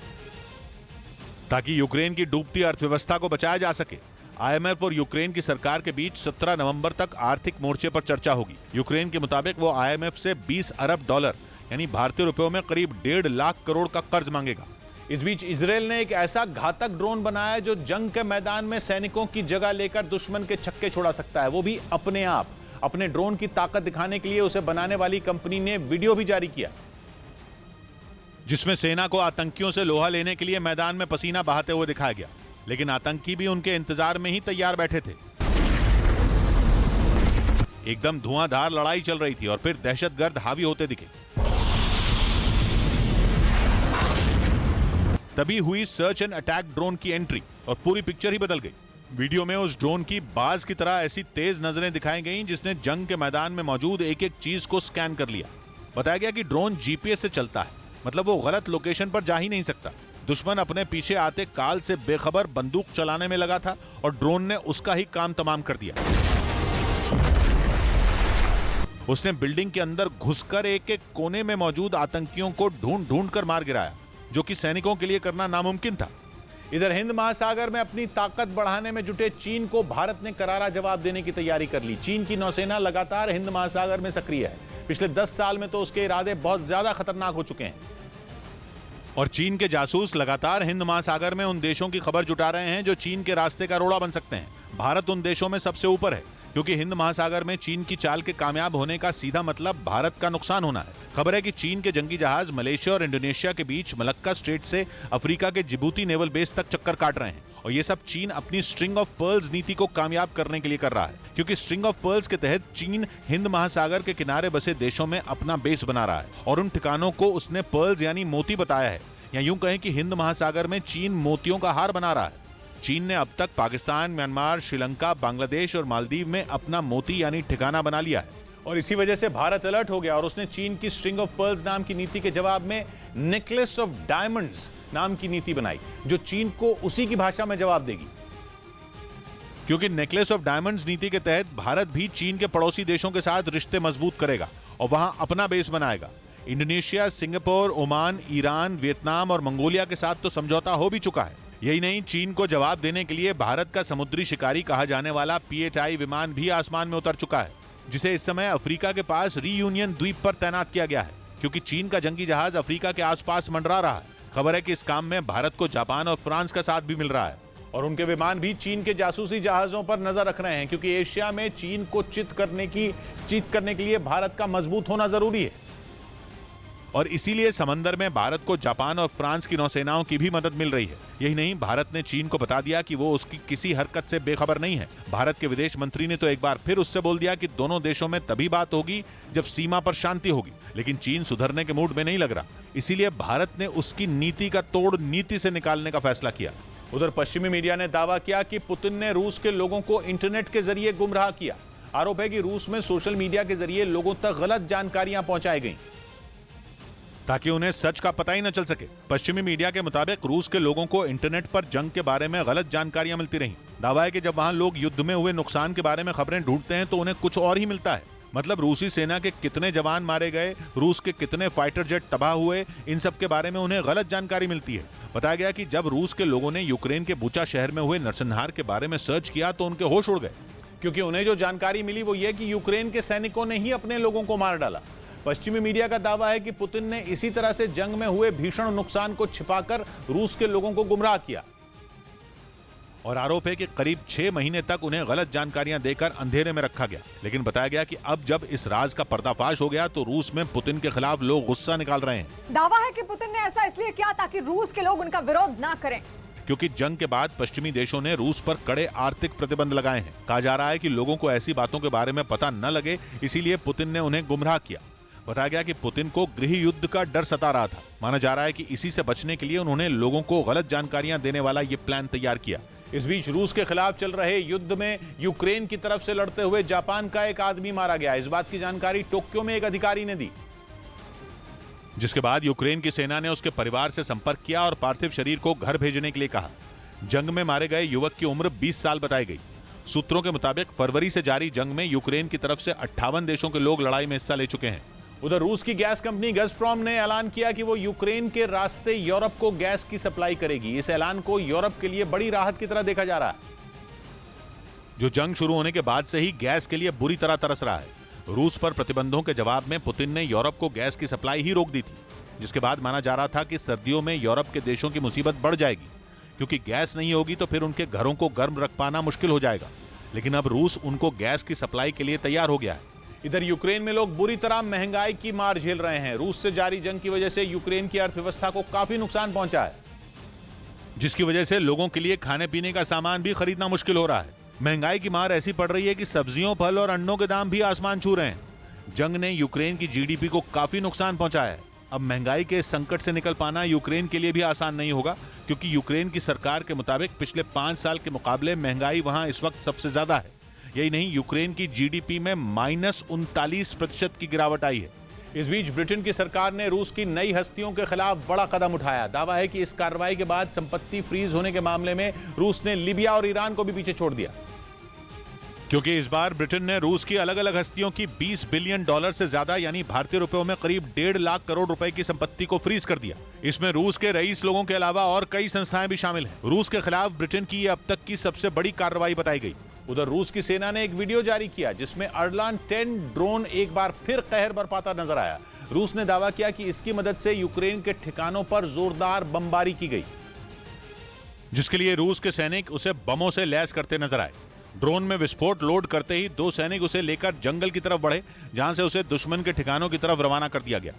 ताकि यूक्रेन की डूबती अर्थव्यवस्था को बचाया जा सके। आईएमएफ और यूक्रेन की सरकार के बीच 17 नवंबर तक आर्थिक मोर्चे पर चर्चा होगी। यूक्रेन के मुताबिक वो आईएमएफ से $20 अरब यानी भारतीय रुपयों में करीब 1.5 लाख करोड़ का कर्ज मांगेगा। इस बीच इजराइल ने एक ऐसा घातक ड्रोन बनाया जो जंग के मैदान में सैनिकों की जगह लेकर दुश्मन के छक्के छोड़ा सकता है, वो भी अपने आप। अपने ड्रोन की ताकत दिखाने के लिए उसे बनाने वाली कंपनी ने वीडियो भी जारी किया, जिसमें सेना को आतंकियों से लोहा लेने के लिए मैदान में पसीना बहाते हुए दिखाया गया, लेकिन आतंकी भी उनके इंतजार में ही तैयार बैठे थे। एकदम धुआंधार लड़ाई चल रही थी और फिर दहशतगर्द हावी होते दिखे। तभी हुई सर्च एंड अटैक ड्रोन की एंट्री और पूरी पिक्चर ही बदल गई। वीडियो में उस ड्रोन की बाज की तरह ऐसी तेज नजरें दिखाई गईं जिसने जंग के मैदान में मौजूद एक एक चीज को स्कैन कर लिया। बताया गया कि ड्रोन जीपीएस से चलता है, मतलब वो गलत लोकेशन पर जा ही नहीं सकता। दुश्मन अपने पीछे आते काल से बेखबर बंदूक चलाने में लगा था और ड्रोन ने उसका ही काम तमाम कर दिया। उसने बिल्डिंग के अंदर घुसकर एक एक कोने में मौजूद आतंकियों को ढूंढ ढूंढ कर मार गिराया, जो कि सैनिकों के लिए करना नामुमकिन था। इधर हिंद महासागर में अपनी ताकत बढ़ाने में जुटे चीन को भारत ने करारा जवाब देने की तैयारी कर ली। चीन की नौसेना लगातार हिंद महासागर में सक्रिय है। पिछले 10 साल में तो उसके इरादे बहुत ज्यादा खतरनाक हो चुके हैं और चीन के जासूस लगातार हिंद महासागर में उन देशों की खबर जुटा रहे हैं जो चीन के रास्ते का रोड़ा बन सकते हैं। भारत उन देशों में सबसे ऊपर है, क्योंकि हिंद महासागर में चीन की चाल के कामयाब होने का सीधा मतलब भारत का नुकसान होना है। खबर है कि चीन के जंगी जहाज मलेशिया और इंडोनेशिया के बीच मलक्का स्ट्रेट से अफ्रीका के जिबूती नेवल बेस तक चक्कर काट रहे हैं और ये सब चीन अपनी स्ट्रिंग ऑफ पर्ल्स नीति को कामयाब करने के लिए कर रहा है, क्योंकि स्ट्रिंग ऑफ पर्ल्स के तहत चीन हिंद महासागर के किनारे बसे देशों में अपना बेस बना रहा है और उन ठिकानों को उसने पर्ल्स यानी मोती बताया है, या यूं कहें कि हिंद महासागर में चीन मोतियों का हार बना रहा है। चीन ने अब तक पाकिस्तान, म्यांमार, श्रीलंका, बांग्लादेश और मालदीव में अपना मोती यानी ठिकाना बना लिया है और इसी वजह से भारत अलर्ट हो गया और उसने चीन की स्ट्रिंग ऑफ पर्ल्स नाम की नीति के जवाब में नेकलेस ऑफ डायमंड्स नाम की नीति बनाई, जो चीन को उसी की भाषा में जवाब देगी। क्योंकि नेकलेस ऑफ डायमंड्स नीति के तहत भारत भी चीन के पड़ोसी देशों के साथ रिश्ते मजबूत करेगा और वहां अपना बेस बनाएगा। Indonesia, Singapore, Oman, Iran, Vietnam और मंगोलिया के साथ तो समझौता हो भी चुका है। यही नहीं, चीन को जवाब देने के लिए भारत का समुद्री शिकारी कहा जाने वाला PHI विमान भी आसमान में उतर चुका है, जिसे इस समय अफ्रीका के पास रीयूनियन द्वीप पर तैनात किया गया है, क्योंकि चीन का जंगी जहाज अफ्रीका के आसपास मंडरा रहा है। खबर है कि इस काम में भारत को जापान और फ्रांस का साथ भी मिल रहा है और उनके विमान भी चीन के जासूसी जहाजों पर नजर रख रहे हैं, क्योंकि एशिया में चीन को चित करने के लिए भारत का मजबूत होना जरूरी है और इसीलिए समंदर में भारत को जापान और फ्रांस की नौसेनाओं की भी मदद मिल रही है। यही नहीं, भारत ने चीन को बता दिया कि वो उसकी किसी हरकत से बेखबर नहीं है। भारत के विदेश मंत्री ने तो एक बार फिर उससे बोल दिया कि दोनों देशों में तभी बात होगी जब सीमा पर शांति होगी, लेकिन चीन सुधरने के मूड में नहीं लग रहा। इसीलिए भारत ने उसकी नीति का तोड़ नीति से निकालने का फैसला किया। उधर पश्चिमी मीडिया ने दावा किया कि पुतिन ने रूस के लोगों को इंटरनेट के जरिए गुमराह किया। आरोप है कि रूस में सोशल मीडिया के जरिए लोगों तक गलत जानकारियां पहुंचाई गईं, ताकि उन्हें सच का पता ही न चल सके। पश्चिमी मीडिया के मुताबिक रूस के लोगों को इंटरनेट पर जंग के बारे में गलत जानकारियां मिलती रहीं। दावा है कि जब वहां लोग युद्ध में हुए नुकसान के बारे में खबरें ढूंढते हैं तो उन्हें कुछ और ही मिलता है। मतलब रूसी सेना के कितने जवान मारे गए, रूस के कितने फाइटर जेट तबाह हुए, इन सब के बारे में उन्हें गलत जानकारी मिलती है। बताया गया कि जब रूस के लोगों ने यूक्रेन के बुचा शहर में हुए नरसंहार के बारे में सर्च किया तो उनके होश उड़ गए, क्योंकि उन्हें जो जानकारी मिली वो ये कि यूक्रेन के सैनिकों ने ही अपने लोगों को मार डाला। पश्चिमी मीडिया का दावा है कि पुतिन ने इसी तरह से जंग में हुए भीषण नुकसान को छिपाकर रूस के लोगों को गुमराह किया और आरोप है कि करीब 6 महीने तक उन्हें गलत जानकारियां देकर अंधेरे में रखा गया। लेकिन बताया गया कि अब जब इस राज का पर्दाफाश हो गया तो रूस में पुतिन के खिलाफ लोग गुस्सा निकाल रहे हैं। दावा है कि पुतिन ने ऐसा इसलिए किया ताकि रूस के लोग उनका विरोध ना करें, क्योंकि जंग के बाद पश्चिमी देशों ने रूस पर कड़े आर्थिक प्रतिबंध लगाए हैं। कहा जा रहा है कि लोगों को ऐसी बातों के बारे में पता न लगे, इसीलिए पुतिन ने उन्हें गुमराह किया। बताया गया कि पुतिन को गृह युद्ध का डर सता रहा था। माना जा रहा है कि इसी से बचने के लिए उन्होंने लोगों को गलत जानकारियां देने वाला ये प्लान तैयार किया। इस बीच रूस के खिलाफ चल रहे युद्ध में यूक्रेन की तरफ से लड़ते हुए जापान का एक आदमी मारा गया। इस बात की जानकारी टोक्यो में एक अधिकारी ने दी, जिसके बाद यूक्रेन की सेना ने उसके परिवार से संपर्क किया और पार्थिव शरीर को घर भेजने के लिए कहा। जंग में मारे गए युवक की उम्र 20 साल बताई गई। सूत्रों के मुताबिक फरवरी से जारी जंग में यूक्रेन की तरफ से 58 देशों के लोग लड़ाई में हिस्सा ले चुके हैं। उधर रूस की गैस कंपनी गज़प्रोम ने ऐलान किया कि वो यूक्रेन के रास्ते यूरोप को गैस की सप्लाई करेगी। इस ऐलान को यूरोप के लिए बड़ी राहत की तरह देखा जा रहा है, जो जंग शुरू होने के बाद से ही गैस के लिए बुरी तरह तरस रहा है। रूस पर प्रतिबंधों के जवाब में पुतिन ने यूरोप को गैस की सप्लाई ही रोक दी थी, जिसके बाद माना जा रहा था कि सर्दियों में यूरोप के देशों की मुसीबत बढ़ जाएगी, क्योंकि गैस नहीं होगी तो फिर उनके घरों को गर्म रख पाना मुश्किल हो जाएगा। लेकिन अब रूस उनको गैस की सप्लाई के लिए तैयार हो गया है। इधर यूक्रेन में लोग बुरी तरह महंगाई की मार झेल रहे हैं। रूस से जारी जंग की वजह से यूक्रेन की अर्थव्यवस्था को काफी नुकसान पहुंचा है, जिसकी वजह से लोगों के लिए खाने पीने का सामान भी खरीदना मुश्किल हो रहा है। महंगाई की मार ऐसी पड़ रही है कि सब्जियों, फल और अंडों के दाम भी आसमान छू रहे हैं। जंग ने यूक्रेन की जीडीपी को काफी नुकसान पहुंचाया है। अब महंगाई के इस संकट से निकल पाना यूक्रेन के लिए भी आसान नहीं होगा, क्योंकि यूक्रेन की सरकार के मुताबिक पिछले 5 साल के मुकाबले महंगाई वहां इस वक्त सबसे ज्यादा है। यही नहीं, यूक्रेन की जीडीपी में -39% की गिरावट आई है। इस बीच ब्रिटेन की सरकार ने रूस की नई हस्तियों के खिलाफ बड़ा कदम उठाया। दावा है कि इस कार्रवाई के बाद संपत्ति फ्रीज होने के मामले में रूस ने लीबिया और ईरान को भी पीछे छोड़ दिया, क्योंकि इस बार ब्रिटेन ने रूस की अलग अलग हस्तियों की $20 बिलियन से ज्यादा यानी भारतीय रुपयों में करीब 1.5 लाख करोड़ रुपए की संपत्ति को फ्रीज कर दिया। इसमें रूस के रईस लोगों के अलावा और कई संस्थाएं भी शामिल हैं। रूस के खिलाफ ब्रिटेन की ये अब तक की सबसे बड़ी कार्रवाई बताई गई। उधर रूस की सेना ने एक वीडियो जारी किया जिसमें अर्लान 10 ड्रोन एक बार फिर कहर बरपाता नजर आया। रूस ने दावा किया कि इसकी मदद से यूक्रेन के ठिकानों पर जोरदार बमबारी की गई, जिसके लिए रूस के सैनिक उसे बमों से लैस करते नजर आए। ड्रोन में विस्फोट लोड करते ही 2 सैनिक उसे लेकर जंगल की तरफ बढ़े, जहां से उसे दुश्मन के ठिकानों की तरफ रवाना कर दिया गया।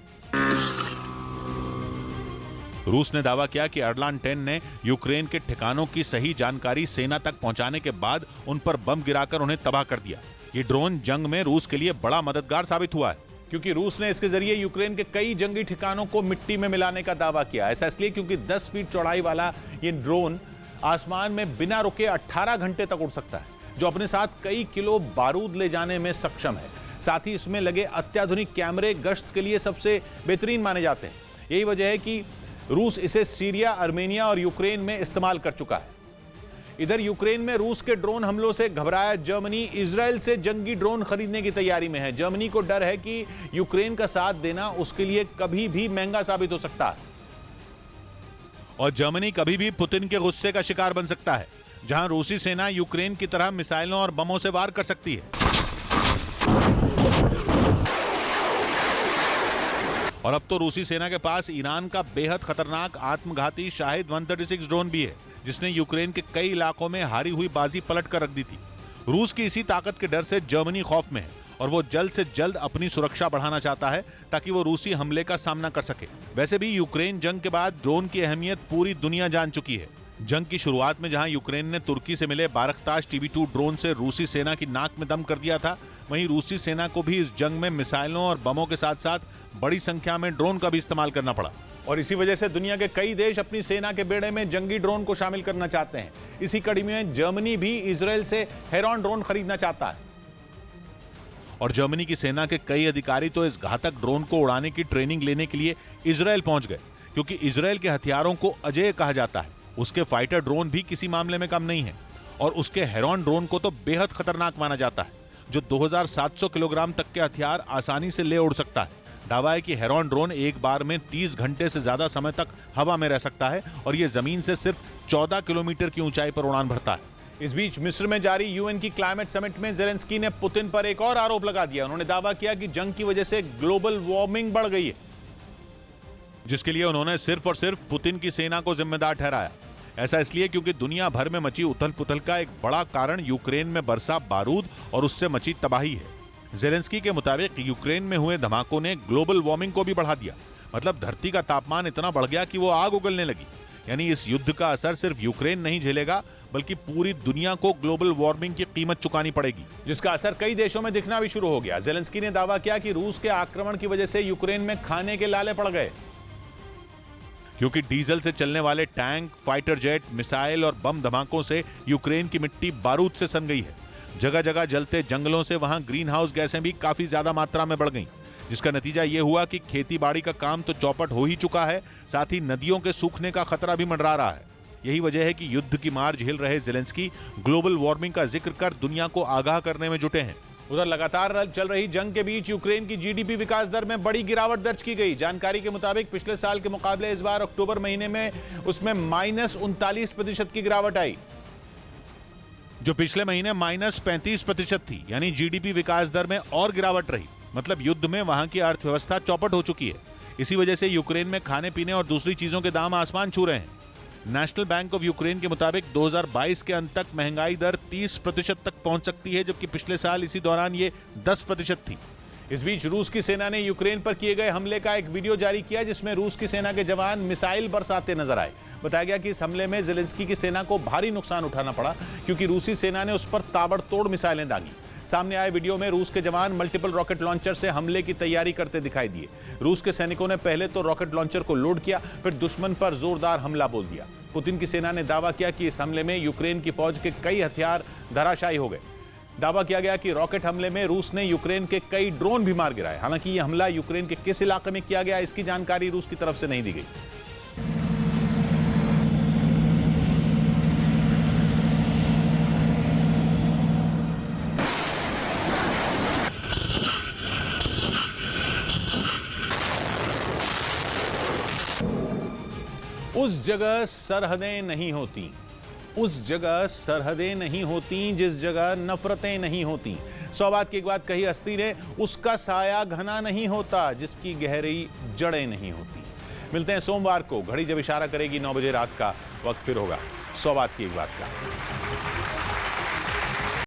रूस ने दावा किया कि अर्लान 10 ने यूक्रेन के ठिकानों की सही जानकारी सेना तक पहुंचाने के बाद उन पर बम गिराकर उन्हें तबाह कर दिया। ये ड्रोन जंग में रूस के लिए बड़ा मददगार साबित हुआ है, क्योंकि रूस ने इसके जरिए यूक्रेन के कई जंगी ठिकानों को मिट्टी में मिलाने का दावा किया। ऐसा इसलिए क्योंकि 10 फीट चौड़ाई वाला ये ड्रोन आसमान में बिना रुके 18 घंटे तक उड़ सकता है, जो अपने साथ कई किलो बारूद ले जाने में सक्षम है। साथ ही इसमें लगे अत्याधुनिक कैमरे गश्त के लिए सबसे बेहतरीन माने जाते हैं। यही वजह है कि रूस इसे सीरिया, आर्मेनिया और यूक्रेन में इस्तेमाल कर चुका है। इधर यूक्रेन में रूस के ड्रोन हमलों से घबराया जर्मनी इजराइल से जंगी ड्रोन खरीदने की तैयारी में है। जर्मनी को डर है कि यूक्रेन का साथ देना उसके लिए कभी भी महंगा साबित हो सकता है, और जर्मनी कभी भी पुतिन के गुस्से का शिकार बन सकता है, जहां रूसी सेना यूक्रेन की तरह मिसाइलों और बमों से वार कर सकती है। और अब तो रूसी सेना के पास ईरान का बेहद खतरनाक आत्मघाती शाहिद 136 ड्रोन भी है, जिसने यूक्रेन के कई इलाकों में हारी हुई बाजी पलट कर रख दी थी। रूस की इसी ताकत के डर से जर्मनी खौफ में है और वो जल्द से जल्द अपनी सुरक्षा बढ़ाना चाहता है ताकि वो रूसी हमले का सामना कर सके। वैसे भी यूक्रेन जंग के बाद ड्रोन की अहमियत पूरी दुनिया जान चुकी है। जंग की शुरुआत में जहां यूक्रेन ने तुर्की से मिले बारख्ताश TB2 ड्रोन से रूसी सेना की नाक में दम कर दिया था, वहीं रूसी सेना को भी इस जंग में मिसाइलों और बमों के साथ साथ बड़ी संख्या में ड्रोन का भी इस्तेमाल करना पड़ा। और इसी वजह से दुनिया के कई देश अपनी सेना के बेड़े में जंगी ड्रोन को शामिल करना चाहते हैं। इसी कड़ी में जर्मनी भी इजराइल से हेरॉन ड्रोन खरीदना चाहता है। और जर्मनी की सेना के कई अधिकारी तो इस घातक ड्रोन को उड़ाने की ट्रेनिंग लेने के लिए इजराइल पहुंच गए, क्योंकि इजराइल के हथियारों को अजेय कहा जाता है। उसके फाइटर ड्रोन भी किसी मामले में कम नहीं है, और उसके हेरॉन ड्रोन को तो बेहद खतरनाक माना जाता है, जो 2700 किलोग्राम तक के हथियार आसानी से ले उड़ सकता है। दावा है कि हेरॉन ड्रोन एक बार में 30 घंटे से ज्यादा समय तक हवा में रह सकता है, और यह जमीन से सिर्फ 14 किलोमीटर की ऊंचाई पर उड़ान भरता है। इस बीच मिस्र में जारी यूएन की क्लाइमेट समिट में जेलेंस्की ने पुतिन पर एक और आरोप लगा दिया। उन्होंने दावा किया कि जंग की वजह से ग्लोबल वार्मिंग बढ़ गई है, जिसके लिए उन्होंने सिर्फ और सिर्फ पुतिन की सेना को जिम्मेदार ठहराया। ऐसा इसलिए क्योंकि दुनिया भर में मची उथल पुथल का एक बड़ा कारण यूक्रेन में बरसा बारूद और उससे मची तबाही है। जेलेंस्की के मुताबिक यूक्रेन में हुए धमाकों ने ग्लोबल वार्मिंग को भी बढ़ा दिया। मतलब धरती का तापमान इतना बढ़ गया कि वो आग उगलने लगी। यानी इस युद्ध का असर सिर्फ यूक्रेन नहीं झेलेगा, बल्कि पूरी दुनिया को ग्लोबल वार्मिंग की कीमत चुकानी पड़ेगी, जिसका असर कई देशों में दिखना भी शुरू हो गया। जेलेंस्की ने दावा किया कि रूस के आक्रमण की वजह से यूक्रेन में खाने के लाले पड़ गए, क्योंकि डीजल से चलने वाले टैंक, फाइटर जेट, मिसाइल और बम धमाकों से यूक्रेन की मिट्टी बारूद से सन गई है। जगह जगह जलते जंगलों से वहां ग्रीन हाउस गैसें भी काफी ज्यादा मात्रा में बढ़ गईं, जिसका नतीजा यह हुआ कि खेती बाड़ी का काम तो चौपट हो ही चुका है, साथ ही नदियों के सूखने का खतरा भी मंडरा रहा है। यही वजह है कि युद्ध की मार झेल रहे जेलेंस्की ग्लोबल वार्मिंग का जिक्र कर दुनिया को आगाह करने में जुटे हैं। उधर लगातार चल रही जंग के बीच यूक्रेन की जीडीपी विकास दर में बड़ी गिरावट दर्ज की गई। जानकारी के मुताबिक पिछले साल के मुकाबले इस बार अक्टूबर महीने में उसमें -39% की गिरावट आई, जो पिछले महीने -35% थी। यानी जीडीपी विकास दर में और गिरावट रही। मतलब युद्ध में वहां की अर्थव्यवस्था चौपट हो चुकी है। इसी वजह से यूक्रेन में खाने पीने और दूसरी चीजों के दाम आसमान छू रहे हैं। नेशनल बैंक ऑफ यूक्रेन के मुताबिक 2022 के अंत तक महंगाई दर 30% तक पहुंच सकती है, जबकि पिछले साल इसी दौरान ये 10% थी। इस बीच रूस की सेना ने यूक्रेन पर किए गए हमले का एक वीडियो जारी किया, जिसमें रूस की सेना के जवान मिसाइल बरसाते नजर आए। बताया गया कि इस हमले में जेलेंस्की की सेना को भारी नुकसान उठाना पड़ा, क्योंकि रूसी सेना ने उस पर ताबड़तोड़ मिसाइलें दागी। सामने आए वीडियो में रूस के जवान मल्टीपल रॉकेट लॉन्चर से हमले की तैयारी करते दिखाई दिए। रूस के सैनिकों ने पहले तो रॉकेट लॉन्चर को लोड किया, फिर दुश्मन पर जोरदार हमला बोल दिया। पुतिन की सेना ने दावा किया कि इस हमले में यूक्रेन की फौज के कई हथियार धराशायी हो गए। दावा किया गया कि रॉकेट हमले में रूस ने यूक्रेन के कई ड्रोन भी मार गिराए। हालांकि यह हमला यूक्रेन के किस इलाके में किया गया, इसकी जानकारी रूस की तरफ से नहीं दी गई। उस जगह सरहदें नहीं होती, उस जगह सरहदें नहीं होती जिस जगह नफरतें नहीं होती। 100 बात की एक बात कही हस्ती ने, उसका साया घना नहीं होता जिसकी गहरी जड़ें नहीं होती। मिलते हैं सोमवार को, घड़ी जब इशारा करेगी 9 बजे रात का, वक्त फिर होगा 100 बात की एक बात का।